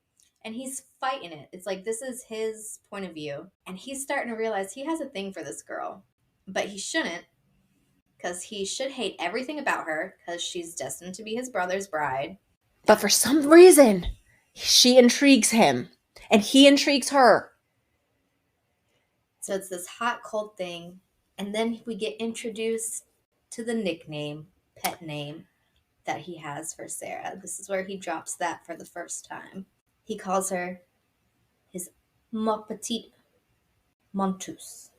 And he's fighting it. It's like this is his point of view. And he's starting to realize he has a thing for this girl. But he shouldn't. Because he should hate everything about her. Because she's destined to be his brother's bride. But for some reason, she intrigues him. And he intrigues her. So it's this hot, cold thing. And then we get introduced to the nickname, pet name, that he has for Sarah. This is where he drops that for the first time. He calls her his ma petite menteuse.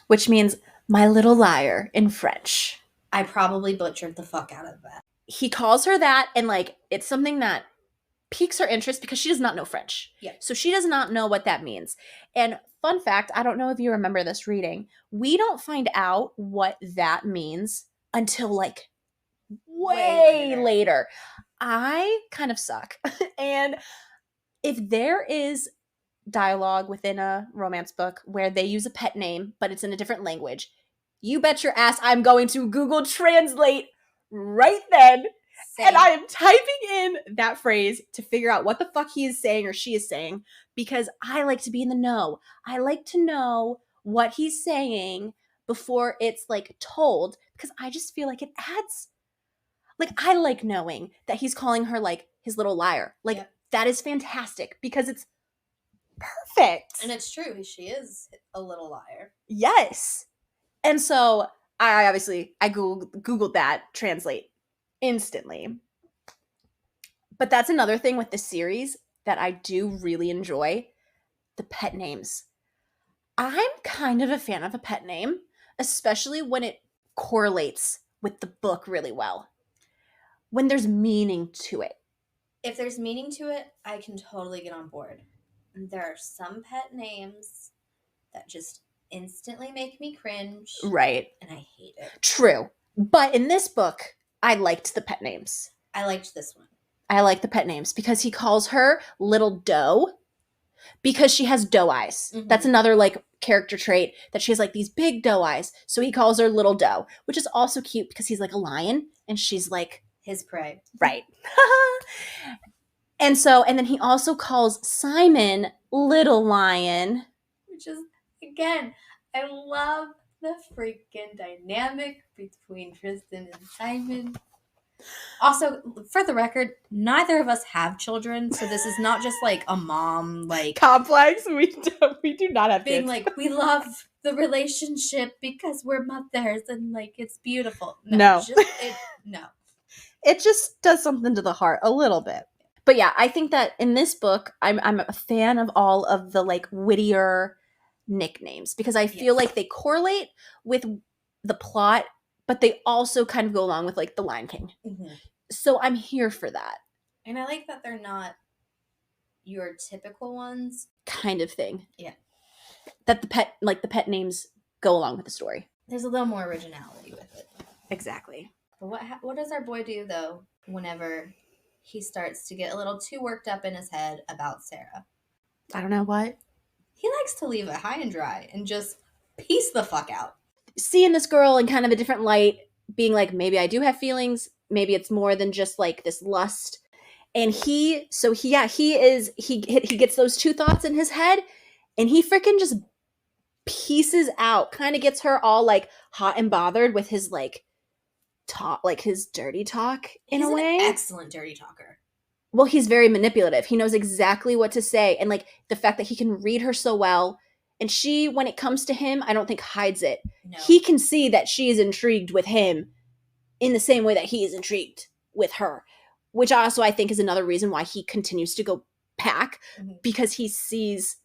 Which means my little liar in French. I probably butchered the fuck out of that. He calls her that, and like it's something that piques her interest because she does not know French. Yeah. So she does not know what that means. And fun fact, I don't know if you remember this reading, we don't find out what that means until like way later. I kind of suck. And if there is dialogue within a romance book where they use a pet name, but it's in a different language, you bet your ass I'm going to Google Translate right then. Same. And I am typing in that phrase to figure out what the fuck he is saying or she is saying, because I like to be in the know. I like to know what he's saying before it's like told, because I just feel like it adds, like, I like knowing that he's calling her like his little liar. Like, Yeah. that is fantastic because it's perfect. And it's true. She is a little liar. Yes. And so I obviously, I Googled that, translate instantly. But that's another thing with the series that I do really enjoy, the pet names. I'm kind of a fan of a pet name, especially when it correlates with the book really well. When there's meaning to it. If there's meaning to it, I can totally get on board. There are some pet names that just instantly make me cringe. Right. And I hate it. True. But in this book, I liked the pet names. I liked this one. I like the pet names because he calls her Little Doe because she has doe eyes. Mhm. That's another like character trait, that she has like these big doe eyes. So he calls her Little Doe, which is also cute because he's like a lion and she's like his prey. Right. And then he also calls Simon Little Lion. Which is, again, I love the freaking dynamic between Tristan and Simon. Also, for the record, neither of us have children, so this is not just like a mom like complex. We do not have being kids. like, we love the relationship because we're mothers and like it's beautiful. No. No. It just does something to the heart a little bit. But yeah, I think that in this book, I'm a fan of all of the like wittier nicknames because I feel like they correlate with the plot, but they also kind of go along with like the Lion King. Mm-hmm. So I'm here for that. And I like that they're not your typical ones. Kind of thing. Yeah. That the pet names go along with the story. There's a little more originality with it. Exactly. But what does our boy do though whenever he starts to get a little too worked up in his head about Sarah? I don't know what. He likes to leave it high and dry and just piece the fuck out. Seeing this girl in kind of a different light, being like, maybe I do have feelings, maybe it's more than just like this lust. And he gets those two thoughts in his head, and he freaking just pieces out, kind of gets her all like hot and bothered with his like talk, like his dirty talk in a way. He's an excellent dirty talker. Well, he's very manipulative. He knows exactly what to say, and like the fact that he can read her so well, and she, when it comes to him, I don't think hides it. No. He can see that she is intrigued with him in the same way that he is intrigued with her, which also I think is another reason why he continues to go back, because he sees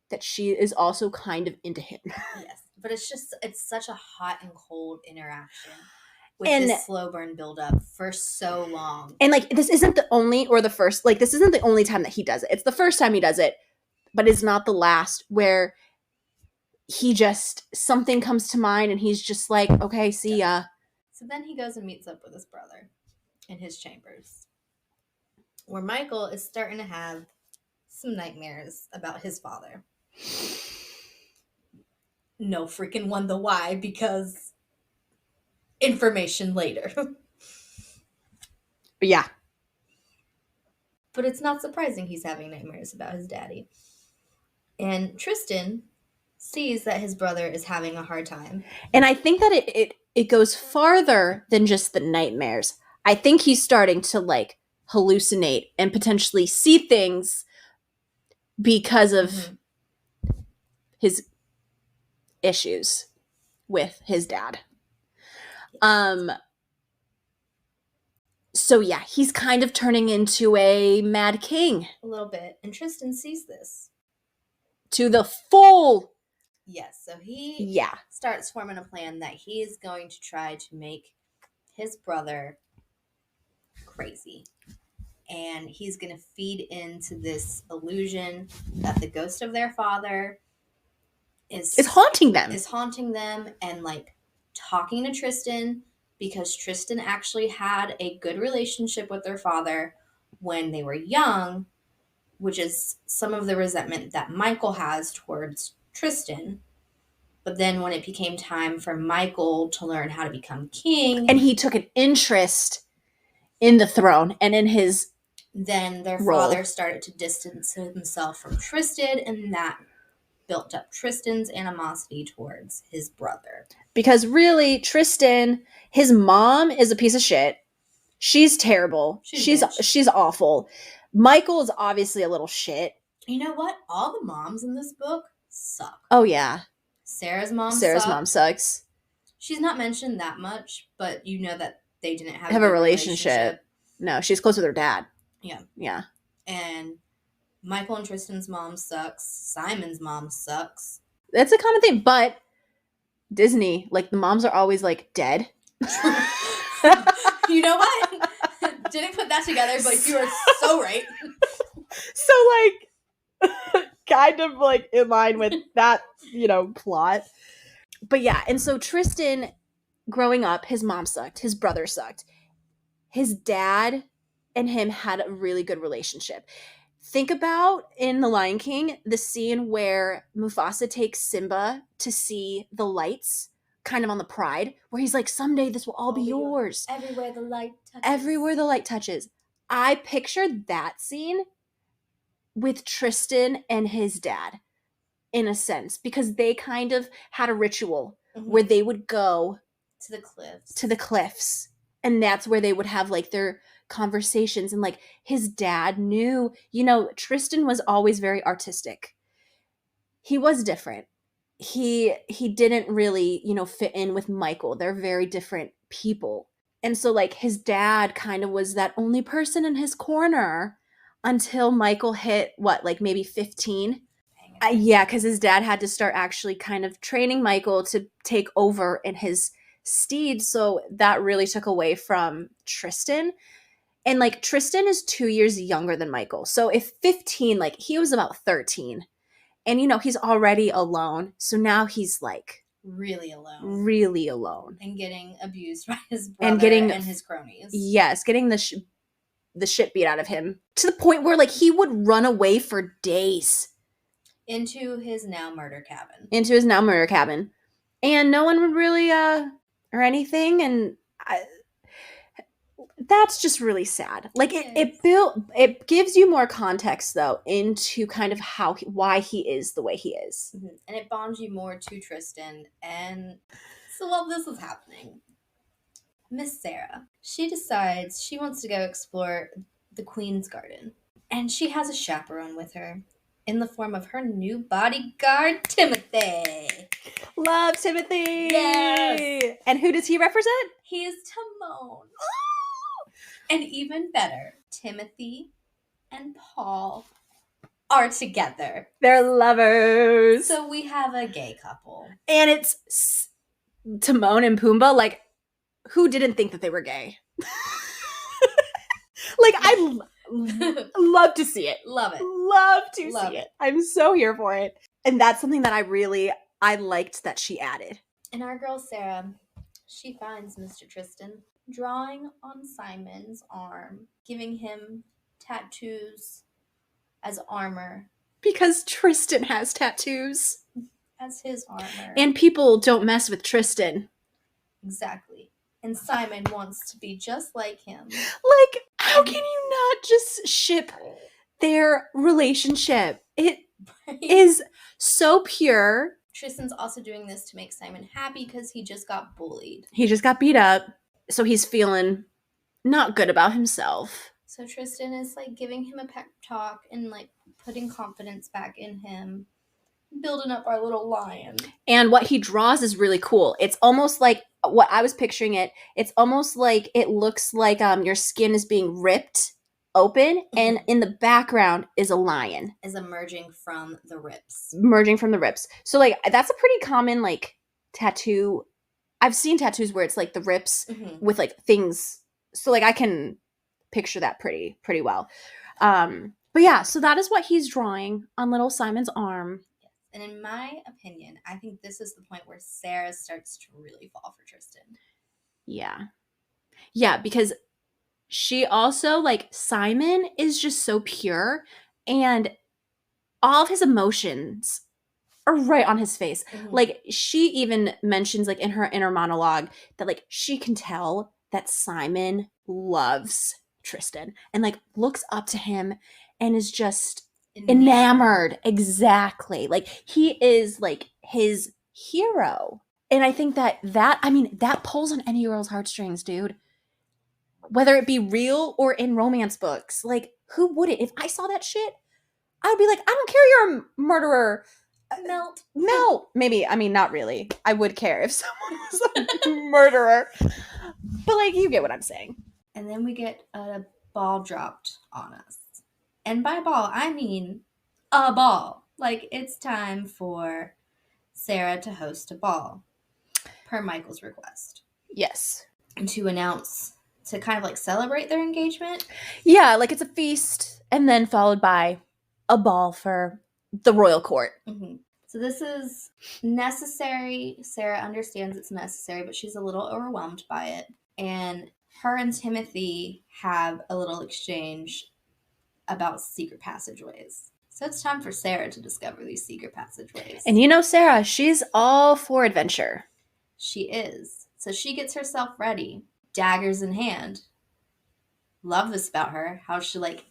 that she is also kind of into him. Yes, but it's such a hot and cold interaction with this slow burn buildup for so long. And like, this isn't the only or the first, like, this isn't the only time that he does it. It's the first time he does it, but it's not the last, where he just, something comes to mind and he's just like, okay, see ya. So then he goes and meets up with his brother in his chambers, where Michael is starting to have some nightmares about his father. No freaking wonder why, because information later. Yeah. But it's not surprising he's having nightmares about his daddy. And Tristan sees that his brother is having a hard time. And I think that it goes farther than just the nightmares. I think he's starting to like hallucinate and potentially see things because of his issues with his dad. So yeah, he's kind of turning into a mad king. A little bit. And Tristan sees this. To the full. Yes, so he starts forming a plan that he is going to try to make his brother crazy. And he's going to feed into this illusion that the ghost of their father is haunting them and like talking to Tristan, because Tristan actually had a good relationship with their father when they were young, which is some of the resentment that Michael has towards Tristan. But then when it became time for Michael to learn how to become king, and he took an interest in the throne and in his then their father started to distance himself from Tristan, and that built up Tristan's animosity towards his brother. Because really, Tristan, his mom is a piece of shit. She's terrible. She's awful. Michael is obviously a little shit. You know what? All the moms in this book suck. Oh, yeah. Sarah's mom sucks. She's not mentioned that much, but you know that they didn't have a relationship. No, she's close with her dad. Yeah. Yeah. And Michael and Tristan's mom sucks. Simon's mom sucks. That's a common thing, but Disney, like, the moms are always, like, dead. You know what? Didn't put that together, but you are so right. So, like, kind of, like, in line with that, plot. But, yeah, and so Tristan, growing up, his mom sucked. His brother sucked. His dad and him had a really good relationship. Think about, in The Lion King, the scene where Mufasa takes Simba to see the lights, kind of on the Pride, where he's like, someday this will all be yours. Everywhere the light touches. Everywhere the light touches. I pictured that scene with Tristan and his dad, in a sense, because they kind of had a ritual where they would go to the cliffs. And that's where they would have, like, their conversations. And, like, his dad knew, Tristan was always very artistic. He was different. He didn't really, fit in with Michael. They're very different people. And so, like, his dad kind of was that only person in his corner until Michael hit, maybe 15? Yeah, because his dad had to start actually kind of training Michael to take over in his steed. So that really took away from Tristan. And, like, Tristan is 2 years younger than Michael. So if 15, like, he was about 13. And, he's already alone. So now he's, like, really alone. Really alone. And getting abused by his brother and his cronies. Yes, getting the shit beat out of him. To the point where, like, he would run away for days. into his now murder cabin. And no one would really or anything, and that's just really sad. Like it gives you more context though into kind of why he is the way he is. Mm-hmm. And it bonds you more to Tristan. And so while this is happening, Miss Sarah, she decides she wants to go explore the Queen's Garden. And she has a chaperone with her in the form of her new bodyguard, Timothy. Love Timothy! Yes! And who does he represent? He is Timon. And even better, Timothy and Paul are together. They're lovers. So we have a gay couple. And it's Timon and Pumbaa. Like, who didn't think that they were gay? Like, I love to see it. Love it. Love to see it. I'm so here for it. And that's something that I liked that she added. And our girl Sarah, she finds Mr. Tristan drawing on Simon's arm, giving him tattoos as armor. Because Tristan has tattoos. As his armor. And people don't mess with Tristan. Exactly. And Simon wants to be just like him. Like, how can you not just ship their relationship? It is so pure. Tristan's also doing this to make Simon happy because he just got bullied. He just got beat up. So he's feeling not good about himself. So Tristan is like giving him a pep talk and like putting confidence back in him, building up our little lion. And what he draws is really cool. It's almost like what I was picturing it. It's almost like it looks like your skin is being ripped open, and in the background is a lion. Is emerging from the rips. So like that's a pretty common like tattoo. I've seen tattoos where it's like the rips with like things. So like I can picture that pretty well. But yeah, so that is what he's drawing on little Simon's arm. Yes. And in my opinion, I think this is the point where Sarah starts to really fall for Tristan. Yeah, because she also, like, Simon is just so pure, and all of his emotions are right on his face. Like, she even mentions, like, in her inner monologue that, like, she can tell that Simon loves Tristan and, like, looks up to him and is just enamored. Exactly. Like, he is, like, his hero. And I think that pulls on any girl's heartstrings, dude. Whether it be real or in romance books. Like, who wouldn't? If I saw that shit, I would be like, I don't care you're a murderer. Melt. Maybe. I mean, not really. I would care if someone was a murderer. But, like, you get what I'm saying. And then we get a ball dropped on us. And by ball, I mean a ball. Like, it's time for Sarah to host a ball, per Michael's request. Yes. And to announce, to kind of like celebrate their engagement. Yeah, like it's a feast, and then followed by a ball for the royal court. So this is necessary. Sarah understands it's necessary, but she's a little overwhelmed by it. And her and Timothy have a little exchange about secret passageways. So it's time for Sarah to discover these secret passageways. And you know Sarah, she's all for adventure. She is. So she gets herself ready, daggers in hand. Love this about her. How she, like,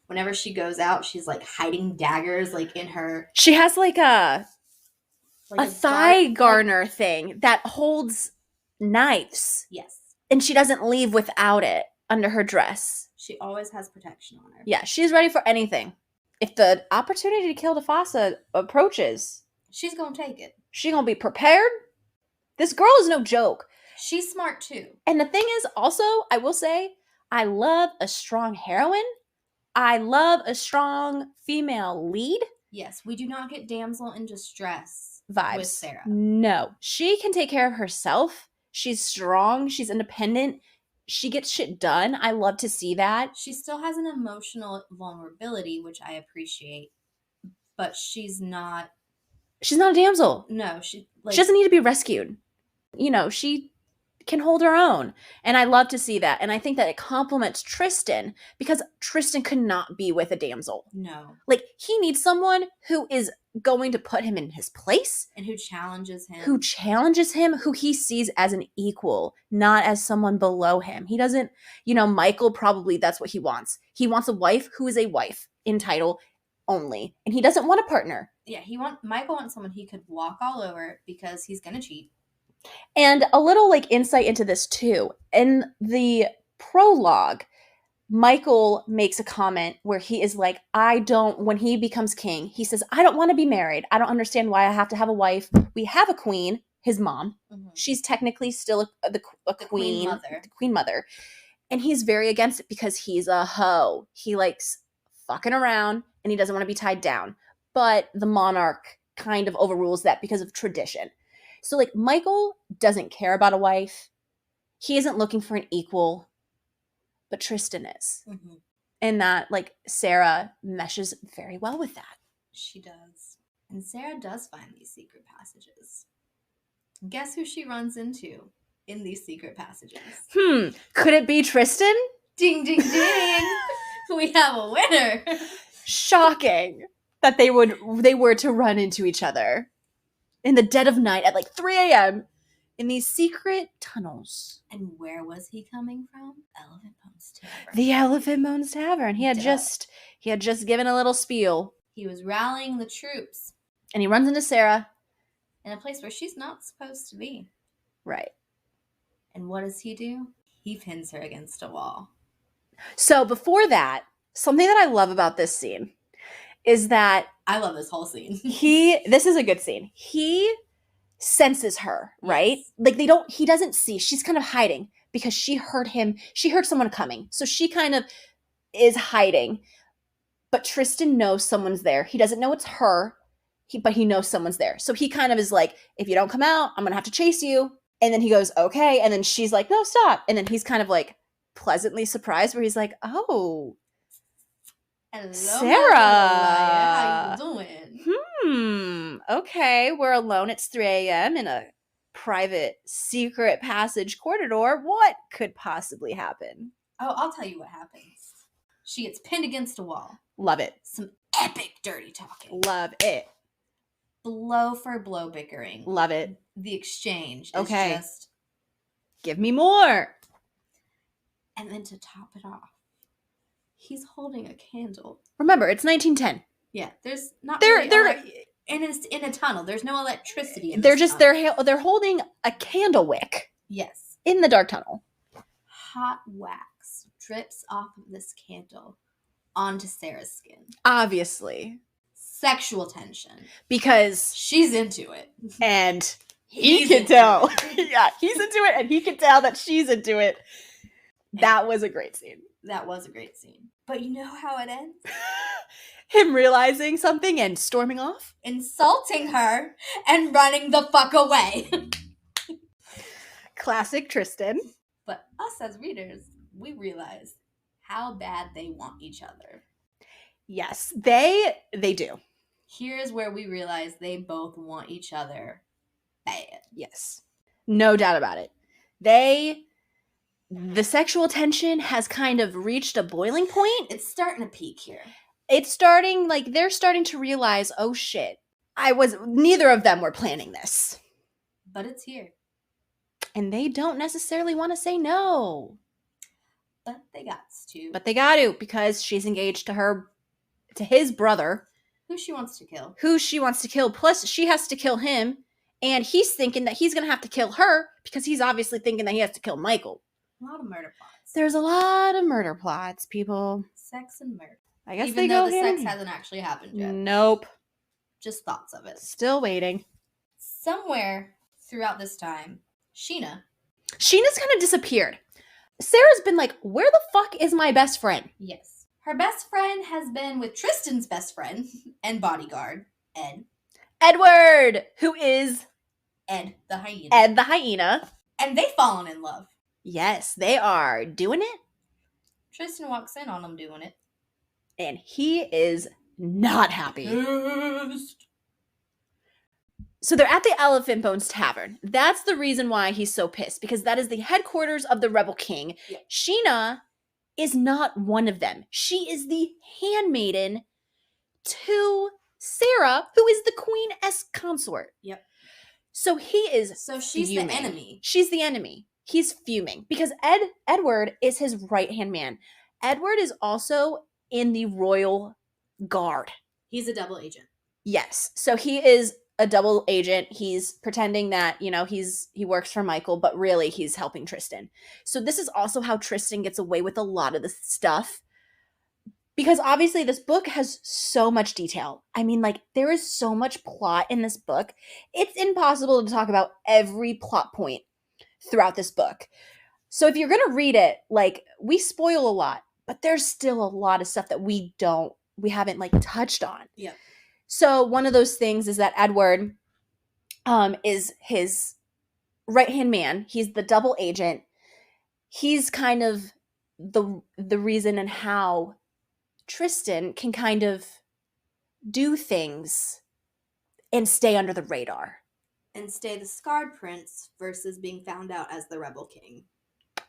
whenever she goes out, she's like hiding daggers like in her. She has like a thigh garner thing that holds knives. Yes. And she doesn't leave without it under her dress. She always has protection on her. Yeah, she's ready for anything. If the opportunity to kill Tafasa approaches, she's gonna take it. She's gonna be prepared. This girl is no joke. She's smart too. And the thing is, also, I will say, I love a strong heroine. I love a strong female lead. Yes, we do not get damsel in distress vibes with Sarah. No. She can take care of herself. She's strong. She's independent. She gets shit done. I love to see that. She still has an emotional vulnerability, which I appreciate. But she's not a damsel. No, she doesn't need to be rescued. You know, she can hold her own. And I love to see that. And I think that it complements Tristan, because Tristan could not be with a damsel. No. Like, he needs someone who is going to put him in his place. And who challenges him. Who he sees as an equal, not as someone below him. He doesn't, Michael probably, that's what he wants. He wants a wife who is a wife in title only. And he doesn't want a partner. Yeah, Michael wants someone he could walk all over because he's going to cheat. And a little insight into this too. In the prologue, Michael makes a comment where he is like, when he becomes king, he says, I don't want to be married. I don't understand why I have to have a wife. We have a queen, his mom. Mm-hmm. She's technically still a queen. The queen mother. And he's very against it because he's a hoe. He likes fucking around and he doesn't want to be tied down. But the monarch kind of overrules that because of tradition. So Michael doesn't care about a wife. He isn't looking for an equal. But Tristan is. Mm-hmm. And that, Sarah meshes very well with that. She does. And Sarah does find these secret passages. Guess who she runs into in these secret passages? Could it be Tristan? Ding, ding, ding. We have a winner. Shocking that they were to run into each other in the dead of night at 3 a.m. in these secret tunnels. And where was he coming from? Elephant Bones Tavern. The Elephant Bones Tavern. He had just given a little spiel. He was rallying the troops. And he runs into Sarah. In a place where she's not supposed to be. Right. And what does he do? He pins her against a wall. So before that, something that I love about this scene is that... I love this whole scene. This is a good scene. He senses her, right? Yes. He doesn't see. She's kind of hiding because she heard someone coming. So she kind of is hiding. But Tristan knows someone's there. He doesn't know it's her, but he knows someone's there. So he kind of is like, if you don't come out, I'm going to have to chase you. And then he goes, okay. And then she's like, no, stop. And then he's kind of pleasantly surprised where he's like, oh, hello, Sarah. How you doing? Okay, we're alone. It's 3 a.m. in a private secret passage corridor. What could possibly happen? Oh, I'll tell you what happens. She gets pinned against a wall. Love it. Some epic dirty talking. Love it. Blow for blow bickering. Love it. The exchange is just... Give me more. And then to top it off, he's holding a candle. Remember, it's 1910. Yeah, there's not. They're and it's in a tunnel. There's no electricity. They're holding a candle wick. Yes. In the dark tunnel. Hot wax drips off of this candle onto Sarah's skin. Obviously. Sexual tension. Because she's into it. And he can tell. Yeah, he's into it and he can tell that she's into it. That was a great scene. That was a great scene. But you know how it ends? Him realizing something and storming off? Insulting her and running the fuck away. Classic Tristan. But us as readers, we realize how bad they want each other. Yes, they do. Here's where we realize they both want each other bad. Yes. No doubt about it. The sexual tension has kind of reached a boiling point. It's starting to peak here. It's starting, they're starting to realize, oh shit, neither of them were planning this. But it's here. And they don't necessarily want to say no. But they got to. But they got to, because she's engaged to his brother. Who she wants to kill. Plus, she has to kill him. And he's thinking that he's going to have to kill her because he's obviously thinking that he has to kill Michael. A lot of murder plots. There's a lot of murder plots, people. Sex and murder. I guess even though the sex hasn't actually happened yet. Nope. Just thoughts of it. Still waiting. Somewhere throughout this time, Sheena's kind of disappeared. Sarah's been like, where the fuck is my best friend? Yes. Her best friend has been with Tristan's best friend and bodyguard, Edward, who is... Ed the hyena. Ed the hyena. And they've fallen in love. Yes, they are doing it. Tristan walks in on them doing it. And he is not happy. Pissed. So they're at the Elephant Bones Tavern. That's the reason why he's so pissed, because that is the headquarters of the Rebel King. Yeah. Sheena is not one of them. She is the handmaiden to Sarah, who is the queen-esque consort. Yep. So he is So she's fuming. the enemy. She's the enemy. He's fuming because Edward is his right-hand man. Edward is also in the royal guard. He's a double agent. Yes. So he is a double agent. He's pretending that, you know, he works for Michael, but really he's helping Tristan. So this is also how Tristan gets away with a lot of the stuff. Because obviously this book has so much detail. I mean, like, there is so much plot in this book. It's impossible to talk about every plot point throughout this book. So if you're going to read it, like, we spoil a lot, but there's still a lot of stuff that we haven't, like, touched on. Yeah. So one of those things is that Edward is his right-hand man. He's the double agent. He's kind of the reason and how Tristan can kind of do things and stay under the radar. And stay the scarred prince versus being found out as the rebel king.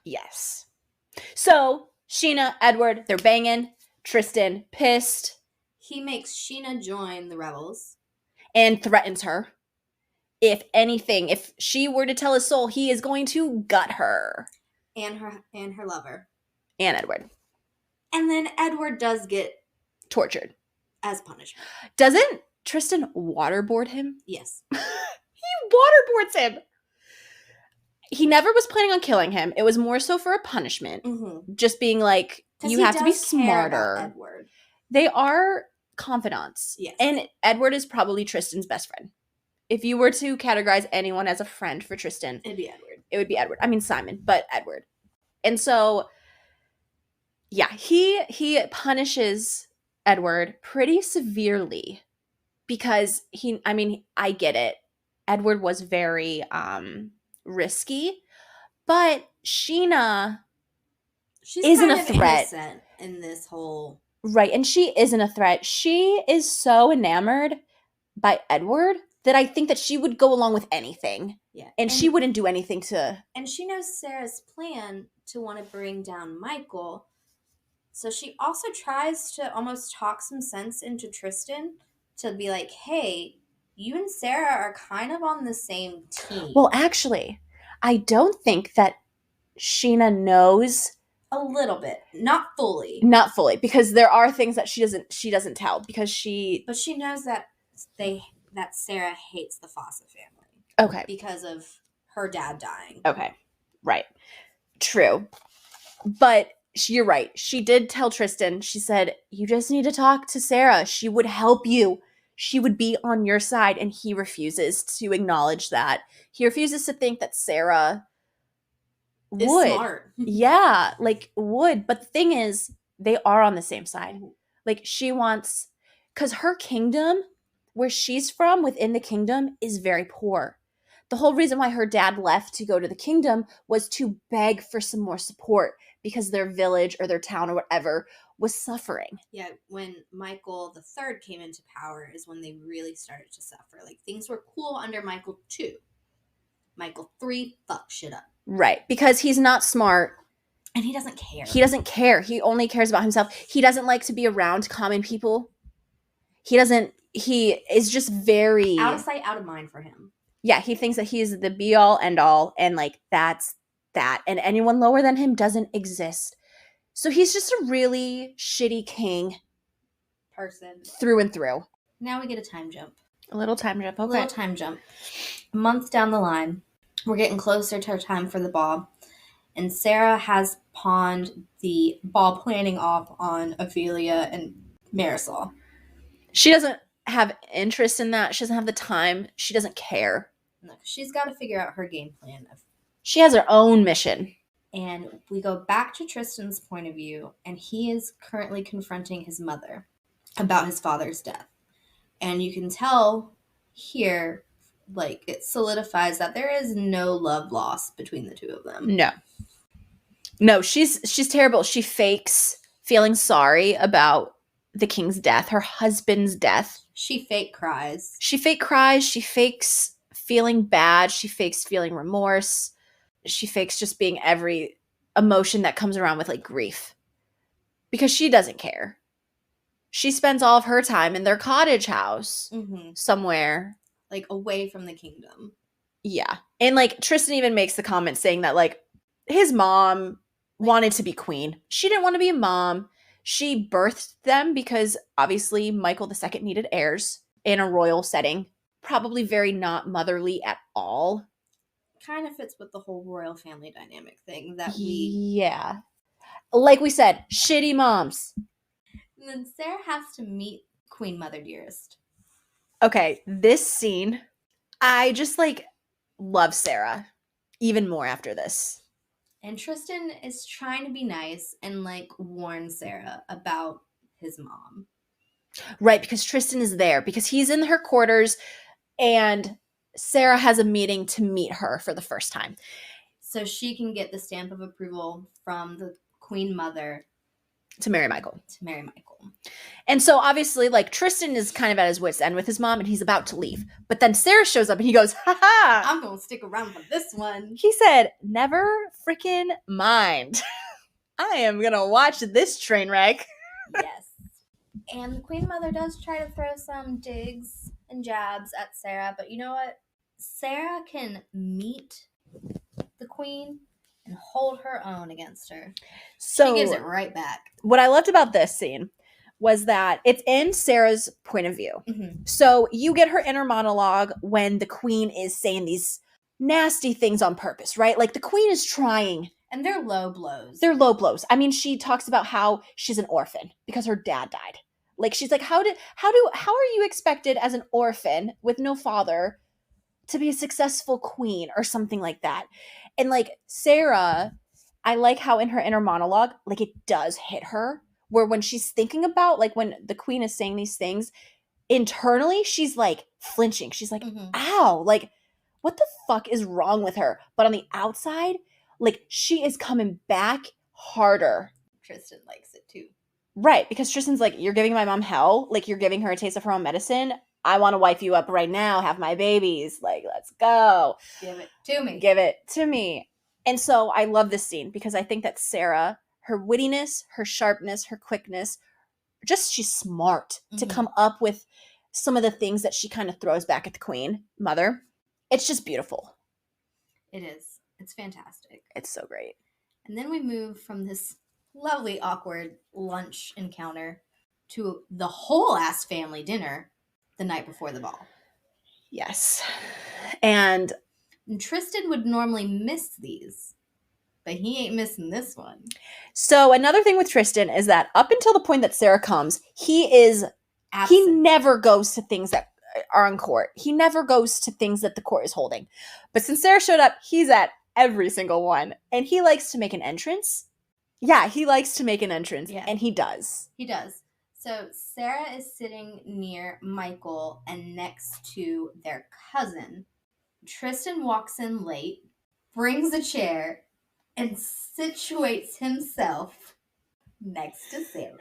Yes. So, Sheena, Edward, they're banging. Tristan, pissed. He makes Sheena join the rebels. And threatens her. If anything, if she were to tell his soul, he is going to gut her. And her lover. And Edward. And then Edward does get tortured. As punishment. Doesn't Tristan waterboard him? Yes. He waterboards him. He never was planning on killing him. It was more so for a punishment. Mm-hmm. Just being like, you have to be smarter. Edward. They are confidants. Yes. And Edward is probably Tristan's best friend. If you were to categorize anyone as a friend for Tristan, it'd be Edward. It would be Edward. I mean Simon, but Edward. And so, yeah, he punishes Edward pretty severely because I get it. Edward was very risky, but Sheena isn't a threat in this whole right, and she isn't a threat. She is so enamored by Edward that I think that she would go along with anything. Yeah, and she wouldn't do anything to. And she knows Sarah's plan to want to bring down Michael, so she also tries to almost talk some sense into Tristan to be like, hey, you and Sarah are kind of on the same team. Well, actually, I don't think that Sheena knows. A little bit. Not fully. Not fully, because there are things that she doesn't tell because But she knows that Sarah hates the Fossa family. Okay. Because of her dad dying. Okay. Right. True. But you're right. She did tell Tristan, she said, you just need to talk to Sarah. She would help you. She would be on your side. And he refuses to acknowledge that. He refuses to think that Sarah would. Is smart. Yeah, like would. But the thing is, they are on the same side. Like she wants, because her kingdom, where she's from within the kingdom, is very poor. The whole reason why her dad left to go to the kingdom was to beg for some more support because their village or their town or whatever was suffering. Yeah, when Michael III came into power is when they really started to suffer. Like, things were cool under Michael II. Michael III fucked shit up. Right, because he's not smart. And he doesn't care. He doesn't care. He only cares about himself. He doesn't like to be around common people. He is just very... out of sight, out of mind for him. Yeah, he thinks that he's the be-all, end-all, and, like, that's that. And anyone lower than him doesn't exist. So he's just a really shitty king. Person. Through and through. Now we get a time jump. A little time jump, okay. A little time jump. A month down the line, we're getting closer to our time for the ball. And Sarah has pawned the ball planning off on Ophelia and Marisol. She doesn't have interest in that. She doesn't have the time. She doesn't care. No, she's got to figure out her game plan. She has her own mission. And we go back to Tristan's point of view, and he is currently confronting his mother about his father's death. And you can tell here, like, it solidifies that there is no love lost between the two of them. No, she's terrible. She fakes feeling sorry about the king's death, her husband's death. She fake cries. She fakes feeling bad. She fakes feeling remorse. She fakes just being every emotion that comes around with, like, grief. Because she doesn't care. She spends all of her time in their cottage house somewhere. Like, away from the kingdom. Yeah. And, like, Tristan even makes the comment saying that, like, his mom wanted to be queen. She didn't want to be a mom. She birthed them because, obviously, Michael II needed heirs in a royal setting. Probably very not motherly at all. Kind of fits with the whole royal family dynamic thing that we... Yeah. Like we said, shitty moms. And then Sarah has to meet Queen Mother Dearest. Okay, this scene, I just, like, love Sarah even more after this. And Tristan is trying to be nice and, like, warn Sarah about his mom. Right, because Tristan is there, because he's in her quarters, and Sarah has a meeting to meet her for the first time. So she can get the stamp of approval from the Queen Mother to marry Michael. And so obviously, like, Tristan is kind of at his wit's end with his mom, and he's about to leave. But then Sarah shows up and he goes, ha-ha! I'm gonna stick around for this one. He said, never freaking mind. I am gonna watch this train wreck. Yes. And the Queen Mother does try to throw some digs and jabs at Sarah, but you know what? Sarah can meet the Queen and hold her own against her. So she gives it right back. What I loved about this scene was that it's in Sarah's point of view. So you get her inner monologue when the Queen is saying these nasty things on purpose, right? Like, the Queen is trying. And they're low blows. They're low blows. I mean, she talks about how she's an orphan because her dad died. Like, she's like, how are you expected as an orphan with no father to be a successful queen or something like that? And, like, Sarah, I like how in her inner monologue, like, it does hit her, where when she's thinking about, like, when the Queen is saying these things, internally, she's, like, flinching. She's like, ow, like, what the fuck is wrong with her? But on the outside, like, she is coming back harder. Tristan likes it too. Right, because Tristan's like, you're giving my mom hell. Like, you're giving her a taste of her own medicine. I want to wife you up right now, have my babies. Like, let's go. Give it to me. Give it to me. And so I love this scene because I think that Sarah, her wittiness, her sharpness, her quickness, just she's smart to come up with some of the things that she kind of throws back at the Queen Mother. It's just beautiful. It is. It's fantastic. It's so great. And then we move from this lovely, awkward lunch encounter to the whole ass family dinner the night before the ball. Yes. And Tristan would normally miss these, but he ain't missing this one. So another thing with Tristan is that up until the point that Sarah comes, he never goes to things that are in court. He never goes to things that the court is holding. But since Sarah showed up, he's at every single one. And he likes to make an entrance. Yeah, he likes to make an entrance. Yeah. And he does. He does. So Sarah is sitting near Michael and next to their cousin. Tristan walks in late, brings a chair, and situates himself next to Sarah.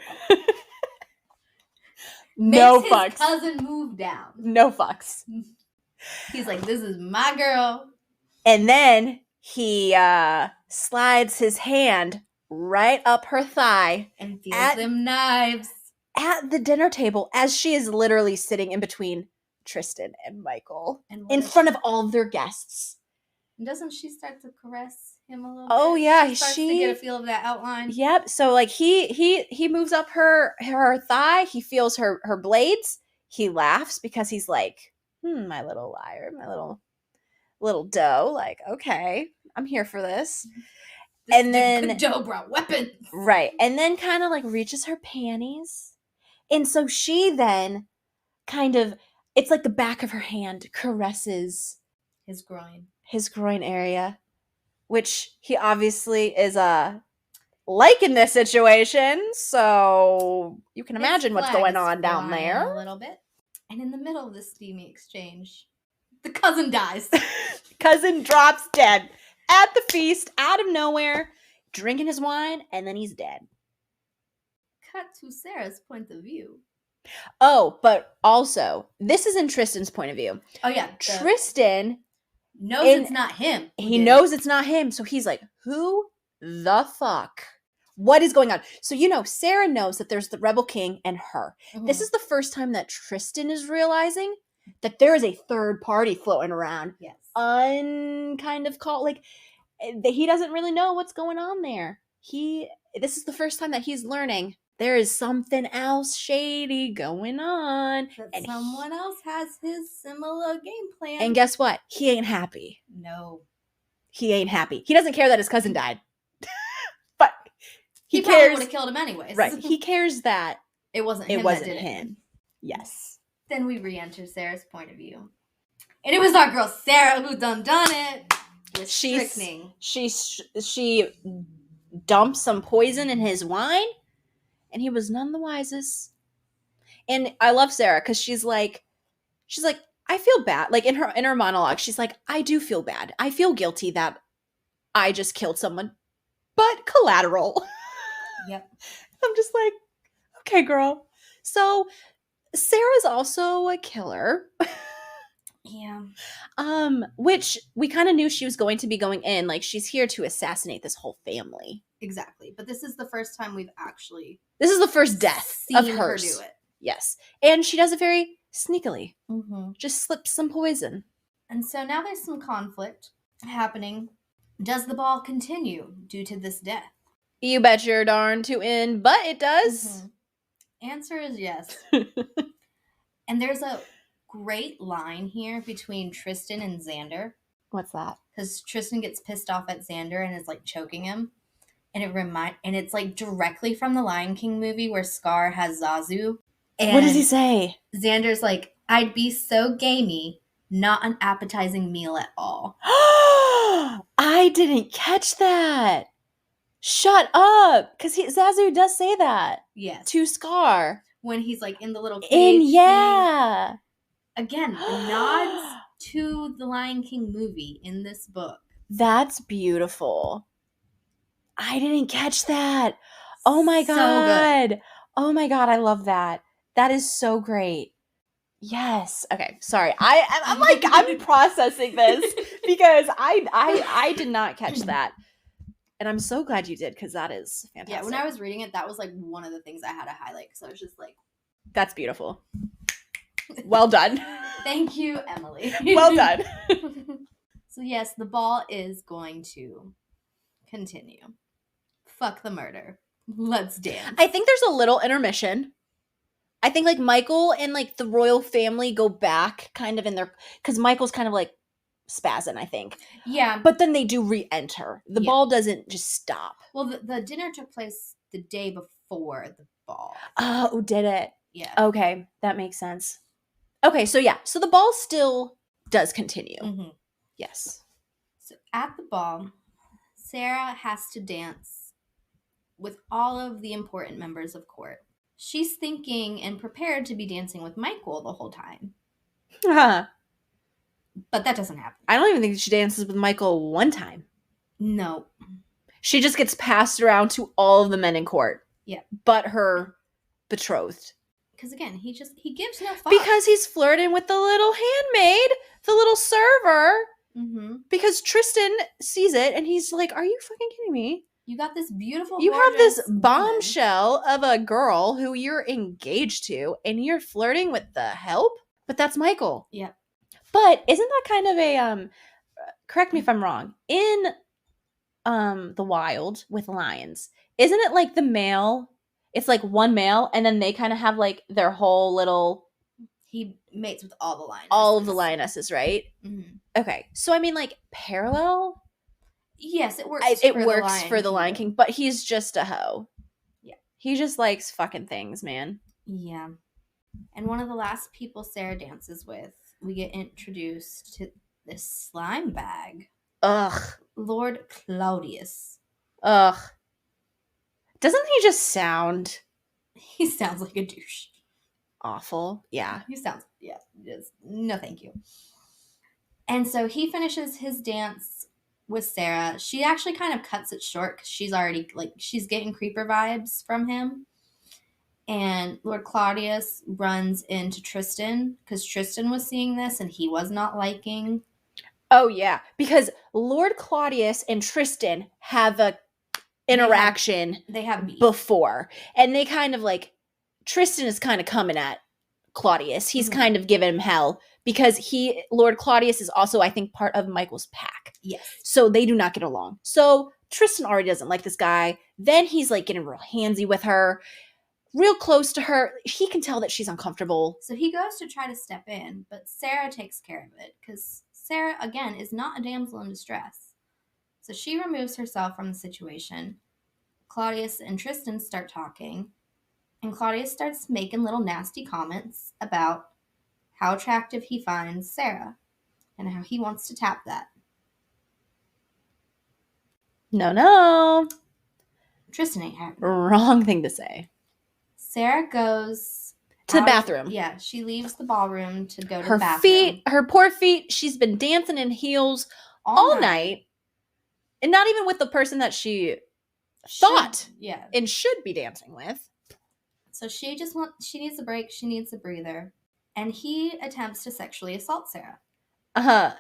No Makes fucks. His cousin move down. No fucks. He's like, this is my girl. And then he slides his hand right up her thigh. And feels them knives. At the dinner table, as she is literally sitting in between Tristan and Michael. In front of all of their guests. And doesn't she start to caress him a little bit? Oh, yeah. She starts to get a feel of that outline. Yep. So, like, he moves up her thigh. He feels her blades. He laughs because he's like, my little liar, my little doe. Like, okay, I'm here for this. And then doe brought weapons. Right. And then kind of, like, reaches her panties. And so she then kind of, it's like the back of her hand caresses his groin area, which he obviously is like in this situation, so you can imagine what's going on down there. A little bit. And in the middle of this steamy exchange, the cousin dies. Cousin drops dead at the feast, out of nowhere, drinking his wine, and then he's dead. Cut to Sarah's point of view. Oh, but also, this is in Tristan's point of view. Oh, yeah. Tristan knows it's not him. He knows it's not him, so he's like, who the fuck What is going on? So, Sarah knows that there's the Rebel King and her. Mhm. This is the first time that Tristan is realizing that there is a third party floating around. Yes. Kind of called, like, he doesn't really know what's going on there. This is the first time that he's learning there is something else shady going on. That And someone else has his similar game plan. And guess what? He ain't happy. No. He ain't happy. He doesn't care that his cousin died. But he cares. Probably would have killed him anyways. Right. He cares that it wasn't him. Yes. Then we re-enter Sarah's point of view. And it was our girl Sarah who done it. With strychnine. She dumped some poison in his wine, and he was none the wisest. And I love Sarah because she's like, I feel bad. Like in her monologue, she's like, I do feel bad. I feel guilty that I just killed someone, but collateral. Yep. I'm just like, okay, girl. So Sarah's also a killer. Yeah. Which we kind of knew she was going to be going in. Like, she's here to assassinate this whole family. Exactly. But this is the first time we've actually This is the first death of hers. Her do it. Yes. And she does it very sneakily. Mm-hmm. Just slips some poison. And so now there's some conflict happening. Does the ball continue due to this death? You bet your darn to in, but it does. Mm-hmm. Answer is yes. And there's a great line here between Tristan and Xander. What's that? Because Tristan gets pissed off at Xander and is like choking him. And it's like directly from the Lion King movie where Scar has Zazu. And what does he say? Xander's like, I'd be so gamey, not an appetizing meal at all. I didn't catch that. Shut up. Because Zazu does say that. Yes. To Scar. When he's like in the little cage. Yeah. Again, the nods to the Lion King movie in this book. That's beautiful. I didn't catch that. Oh my God. So good. Oh my God, I love that. That is so great. Yes. Okay, sorry. I'm processing this because I did not catch that. And I'm so glad you did because that is fantastic. Yeah, when I was reading it, that was like one of the things I had to highlight because I was just like, that's beautiful. Well done. Thank you, Emily. Well done. So yes, the ball is going to continue. Fuck the murder. Let's dance. I think there's a little intermission. I think like Michael and like the royal family go back kind of in their, because Michael's kind of like spazzing, I think. Yeah. But then they do re-enter. The ball doesn't just stop. Well, the dinner took place the day before the ball. Oh, did it? Yeah. Okay, that makes sense. Okay, so yeah. So the ball still does continue. Mm-hmm. Yes. So at the ball, Sarah has to dance with all of the important members of court. She's thinking and prepared to be dancing with Michael the whole time. But that doesn't happen. I don't even think she dances with Michael one time. No. She just gets passed around to all of the men in court. Yeah. But her betrothed. Because again, he gives no fuck. Because he's flirting with the little handmaid, the little server. Mm-hmm. Because Tristan sees it and he's like, are you fucking kidding me? You got this beautiful, you have this woman. bombshell of a girl who you're engaged to and you're flirting with the help? But that's Michael. Yeah. But isn't that kind of a, correct me if I'm wrong, in the wild with lions, isn't it like the male, it's like one male and then they kind of have like their whole little... He mates with all the lionesses. All of the lionesses, right? Mm-hmm. Okay. So, I mean, like, parallel? Yes, it works. It works for the Lion King, but he's just a hoe. Yeah. He just likes fucking things, man. Yeah. And one of the last people Sarah dances with, we get introduced to this slime bag. Ugh. Lord Claudius. Ugh. Doesn't he just sound... He sounds like a douche. Awful. Yeah. He sounds... Yeah. Just, no, thank you. And so he finishes his dance with Sarah. She actually kind of cuts it short because she's already, like, she's getting creeper vibes from him. And Lord Claudius runs into Tristan because Tristan was seeing this and he was not liking. Oh, yeah. Because Lord Claudius and Tristan have a interaction They have beef. before. And they kind of like, Tristan is kind of coming at Claudius. He's kind of giving him hell because Lord Claudius is also, I think, part of Michael's pack. Yes. So they do not get along. So Tristan already doesn't like this guy. Then he's like getting real handsy with her, real close to her. He can tell that she's uncomfortable. So he goes to try to step in, but Sarah takes care of it because Sarah, again, is not a damsel in distress. So she removes herself from the situation. Claudius and Tristan start talking, and Claudius starts making little nasty comments about how attractive he finds Sarah and how he wants to tap that. No. Tristan ain't having it. Wrong thing to say. Sarah goes to the bathroom. Yeah, she leaves the ballroom to go to the bathroom. Her poor feet, she's been dancing in heels all night. And not even with the person that she thought and should be dancing with. So she needs a break, she needs a breather. And he attempts to sexually assault Sarah.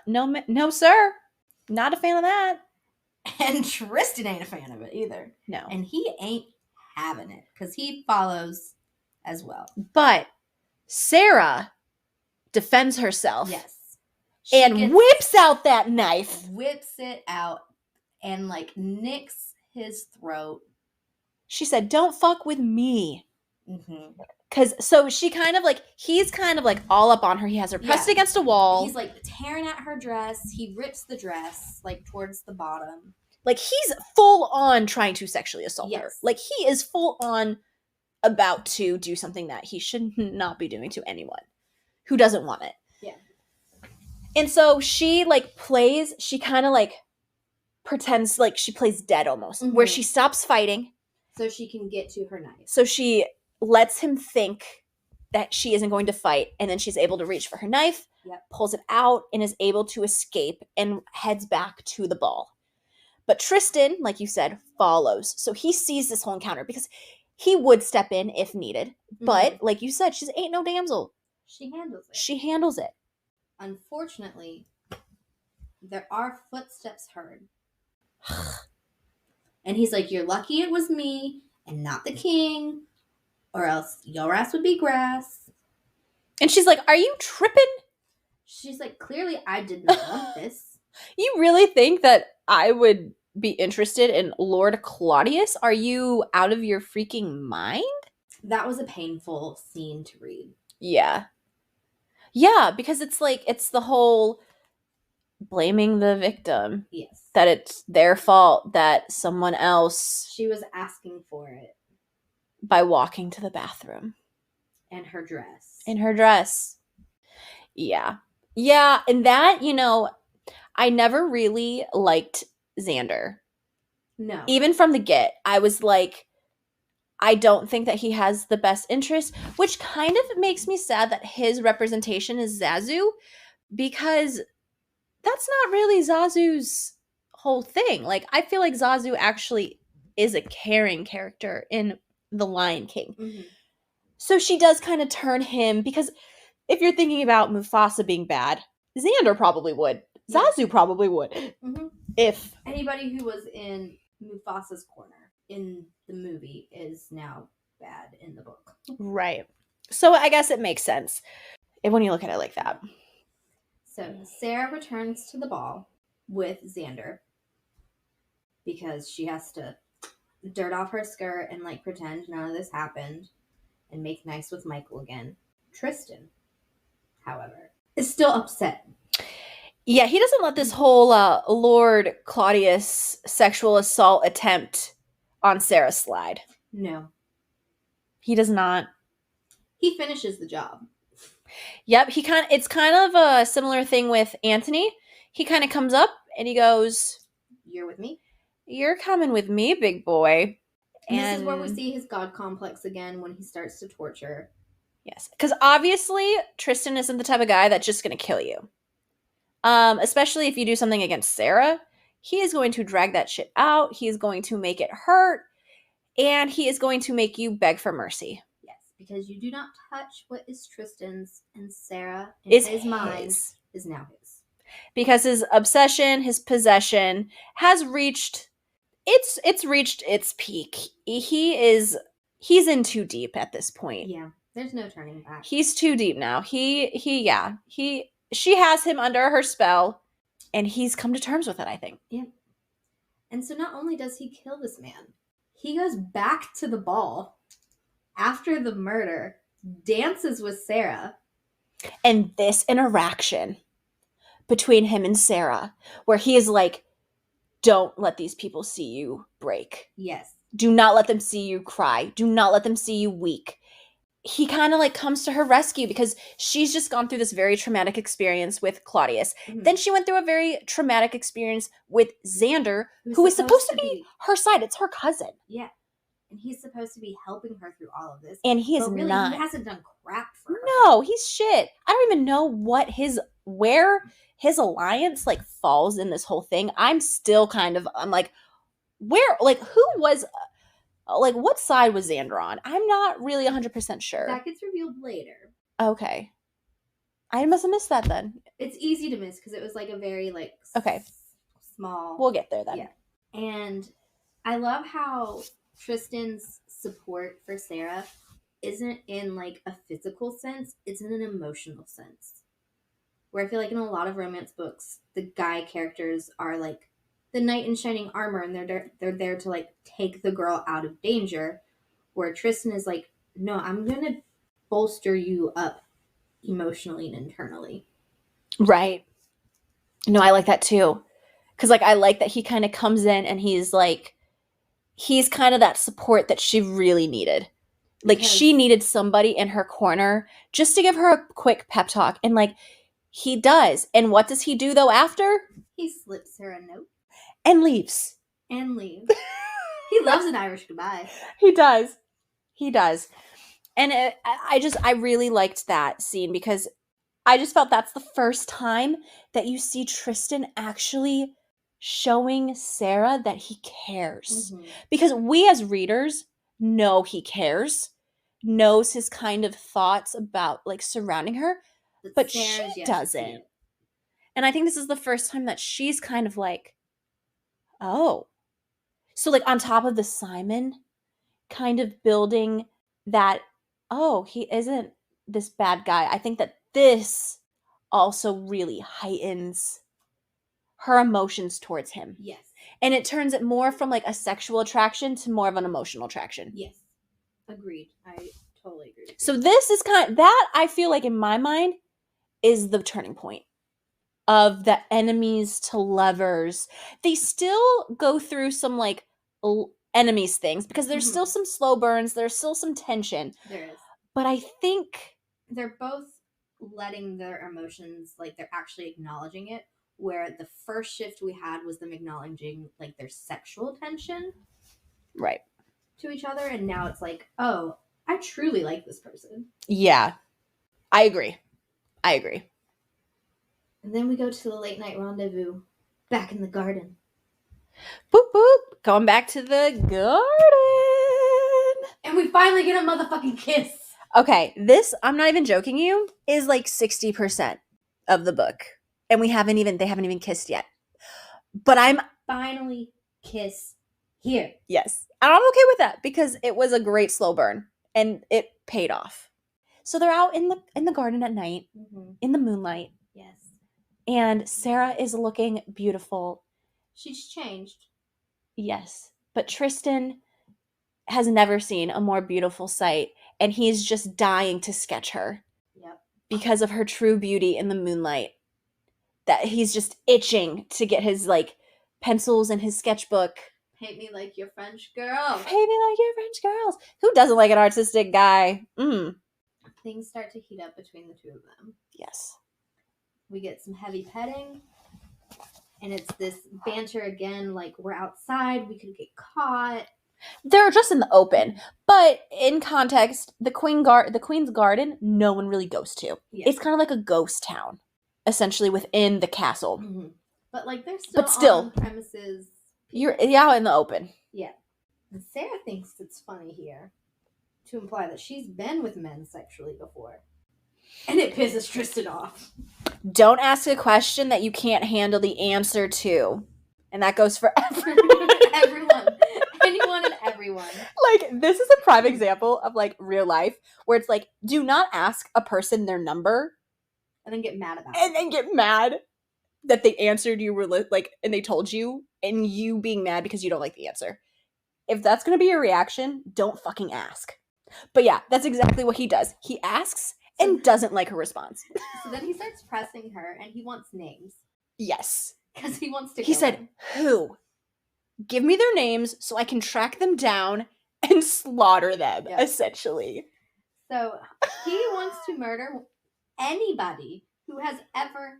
No, sir. Not a fan of that. And Tristan ain't a fan of it either. No. And he ain't having it because he follows as well. But Sarah defends herself. Yes. And whips out that knife. Whips it out and like nicks his throat. She said, "Don't fuck with me." Mm-hmm. So she kind of like, he's kind of like all up on her. He has her pressed against a wall. He's like tearing at her dress. He rips the dress like towards the bottom. Like he's full on trying to sexually assault her. Like he is full on about to do something that he should not be doing to anyone who doesn't want it. Yeah. And so she like she kind of like pretends like she plays dead almost, where she stops fighting. So she can get to her knife. So she lets him think that she isn't going to fight, and then she's able to reach for her knife, pulls it out, and is able to escape and heads back to the ball. But Tristan, like you said, follows. So he sees this whole encounter because he would step in if needed. But like you said, she's ain't no damsel. She handles it. She handles it. Unfortunately, there are footsteps heard. And he's like, "You're lucky it was me and not the king, or else your ass would be grass." And she's like, "Are you tripping?" She's like, "Clearly I did not want this." You really think that I would be interested in Lord Claudius? Are you out of your freaking mind? That was a painful scene to read. Yeah. Yeah, because it's like, it's the whole blaming the victim. Yes. That it's their fault that someone else... She was asking for it. By walking to the bathroom. And her dress. Yeah. Yeah, and that, I never really liked Xander. No. Even from the get, I was like, I don't think that he has the best interest, which kind of makes me sad that his representation is Zazu, because that's not really Zazu's whole thing. Like, I feel like Zazu actually is a caring character in The Lion King. Mm-hmm. So she does kind of turn him, because if you're thinking about Mufasa being bad, Xander probably would. Zazu probably would. Mm-hmm. If anybody who was in Mufasa's corner in the movie is now bad in the book. Right. So I guess it makes sense when you look at it like that. So Sarah returns to the ball with Xander because she has to dirt off her skirt and like pretend none of this happened and make nice with Michael again. Tristan, however, is still upset. Yeah, he doesn't let this whole Lord Claudius sexual assault attempt on Sarah slide. No. He does not. He finishes the job. Yep, it's kind of a similar thing with Anthony. He kind of comes up and he goes, "You're with me? You're coming with me, big boy." And this is where we see his god complex again when he starts to torture. Yes, because obviously Tristan isn't the type of guy that's just going to kill you. Especially if you do something against Sarah. He is going to drag that shit out. He is going to make it hurt. And he is going to make you beg for mercy. Yes, because you do not touch what is Tristan's, and Sarah, in his mind, is now his. Because his obsession, his possession, has reached it's reached its peak. He's in too deep at this point. Yeah, there's no turning back. He's too deep now. She has him under her spell, and he's come to terms with it, I think. Yeah. And so not only does he kill this man, he goes back to the ball after the murder, dances with Sarah. And this interaction between him and Sarah, where he is like, don't let these people see you break. Yes. Do not let them see you cry. Do not let them see you weak. He kind of like comes to her rescue because she's just gone through this very traumatic experience with Claudius. Mhm. Then she went through a very traumatic experience with Xander, who is supposed to be her side. It's her cousin. Yeah. And he's supposed to be helping her through all of this. And he is but really, not. He hasn't done crap for her. No, he's shit. I don't even know where his alliance like falls in this whole thing. I'm like, where, like, who was, like, what side was Xander on? I'm not really 100% sure. That gets revealed later. Okay. I must have missed that then. It's easy to miss because it was like a very like okay. Small. We'll get there then. Yeah. And I love how Tristan's support for Sarah isn't in like a physical sense, it's in an emotional sense. Where I feel like in a lot of romance books, the guy characters are like the knight in shining armor and they're there to like take the girl out of danger. Where Tristan is like, no, I'm going to bolster you up emotionally and internally. Right. No, I like that too. Because like I like that he kind of comes in and he's kind of that support that she really needed. Like she needed somebody in her corner just to give her a quick pep talk. And like he does. And what does he do though after? He slips her a note. And leaves. He loves an Irish goodbye. He does. And I really liked that scene because I just felt that's the first time that you see Tristan actually showing Sarah that he cares. Mm-hmm. Because we as readers know he cares, knows his kind of thoughts about like surrounding her, but she doesn't. And I think this is the first time that she's kind of like, oh. So like on top of the Simon kind of building that, oh, he isn't this bad guy. I think that this also really heightens her emotions towards him. Yes. And it turns it more from like a sexual attraction to more of an emotional attraction. Yes. Agreed. I totally agree. So this is that I feel like in my mind is the turning point of the enemies to lovers. They still go through some like enemies things because there's still some slow burns. There's still some tension. There is. But I think they're both letting their emotions, like they're actually acknowledging it, where the first shift we had was them acknowledging like their sexual tension right to each other, and now it's like, oh, I truly like this person. Yeah, I agree. And then we go to the late night rendezvous back in the garden. Boop boop, going back to the garden, and we finally get a motherfucking kiss. Okay, this, I'm not even joking you, is like 60% of the book. And they haven't even kissed yet. But I'm finally kiss here. Yes. And I'm okay with that because it was a great slow burn and it paid off. So they're out in the garden at night, in the moonlight. Yes. And Sarah is looking beautiful. She's changed. Yes. But Tristan has never seen a more beautiful sight. And he's just dying to sketch her. Yep. Because of her true beauty in the moonlight. That he's just itching to get his like pencils and his sketchbook. Paint me like your French girl. Paint me like your French girls. Who doesn't like an artistic guy? Things start to heat up between the two of them. Yes. We get some heavy petting. And it's this banter again, like we're outside, we could get caught. They're just in the open. But in context, the Queen's Garden, no one really goes to. Yes. It's kind of like a ghost town, essentially within the castle. Mm-hmm. But like they're still on premises. You're out in the open. Yeah. And Sarah thinks it's funny here to imply that she's been with men sexually before. And it pisses Tristan off. Don't ask a question that you can't handle the answer to. And that goes for everyone. Everyone. one. Like, this is a prime example of, like, real life, where it's like, do not ask a person their number And then get mad about it. and then get mad that they answered you, like, and they told you, and you being mad because you don't like the answer. If that's going to be your reaction, don't fucking ask. But yeah, that's exactly what he does. He asks and doesn't like her response. So then he starts pressing her, and he wants names. Yes. Because he wants to He kill said, them. who? Give me their names so I can track them down and slaughter them, Yep. essentially. So he wants to murder anybody who has ever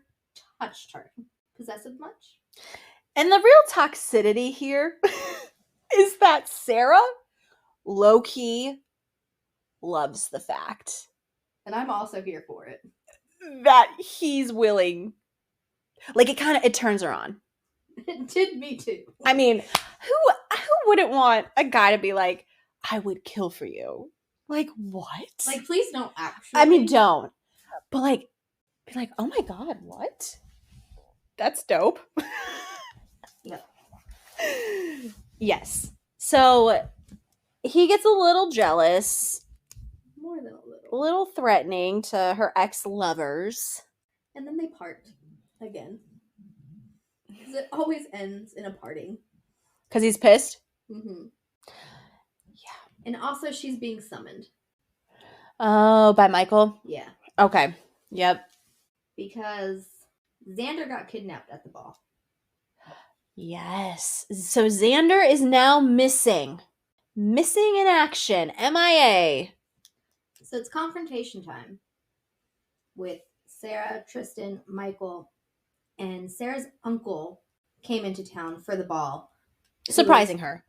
touched her. Possessive much? And the real toxicity here is that Sarah, low-key, loves the fact And I'm also here for it. that he's willing. Like, it turns her on. It did me too. I mean, who wouldn't want a guy to be like, I would kill for you? Like, what? Like, please don't actually. I mean, don't. But, like, be like, oh my god, what? That's dope. Yep. Yes. So, he gets a little jealous. More than A little threatening to her ex-lovers. And then they part again. Because it always ends in a parting. Because he's pissed? Mm-hmm. Yeah. And also she's being summoned. Oh, by Michael? Yeah. Okay. Yep. Because Xander got kidnapped at the ball. Yes. So Xander is now missing. Missing in action. MIA. So it's confrontation time with Sarah, Tristan, Michael, and Sarah's uncle came into town for the ball. Surprising her.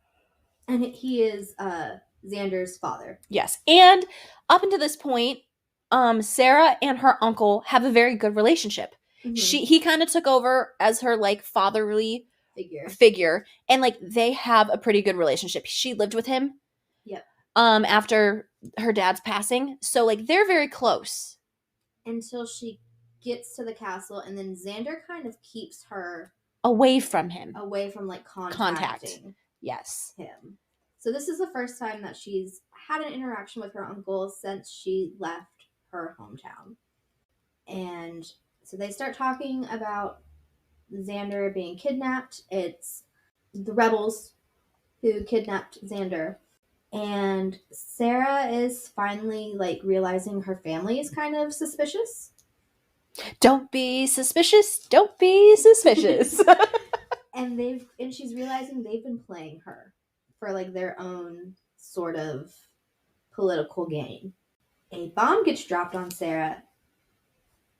And he is Xander's father. Yes. And up until this point, Sarah and her uncle have a very good relationship. Mm-hmm. He kind of took over as her, like, fatherly figure, and, like, they have a pretty good relationship. She lived with him. Yep. After her dad's passing, so, like, they're very close until she gets to the castle, and then Xander kind of keeps her away from him, like contacting yes him. So this is the first time that she's had an interaction with her uncle since she left her hometown. And so they start talking about Xander being kidnapped. It's the rebels who kidnapped Xander. And Sarah is finally, like, realizing her family is kind of suspicious. Don't be suspicious. Don't be suspicious. And she's realizing they've been playing her for, like, their own sort of political game. A bomb gets dropped on Sarah,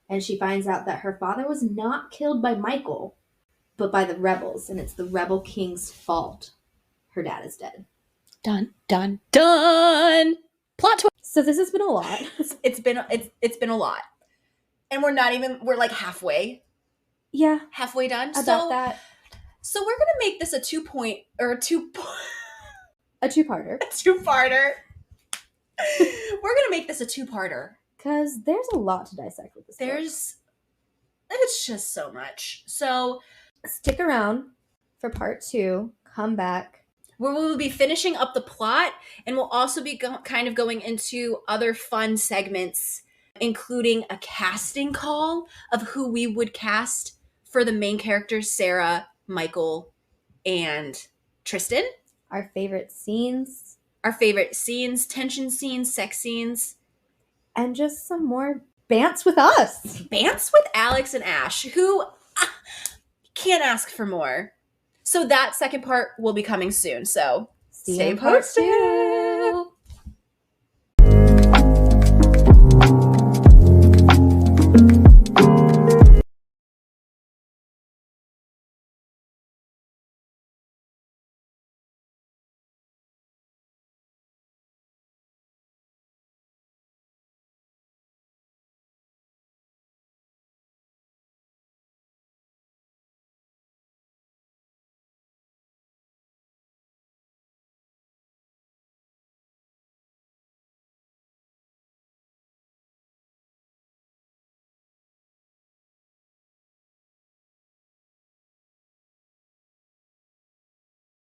and she finds out that her father was not killed by Michael, but by the rebels, and it's the Rebel King's fault her dad is dead. Dun, dun, dun. Plot twist. So this has been a lot. It's been a lot. And we're like halfway. Yeah. Halfway done. About that. So we're going to make this a two-parter. A two-parter. We're going to make this a two-parter. Because there's a lot to dissect with this book. It's just so much. So stick around for part 2. Come back. Where we will be finishing up the plot, and we'll also be kind of going into other fun segments, including a casting call of who we would cast for the main characters, Sarah, Michael, and Tristan. Our favorite scenes, tension scenes, sex scenes. And just some more bants with us. Bants with Alex and Ash, who can't ask for more. So that second part will be coming soon. So stay posted.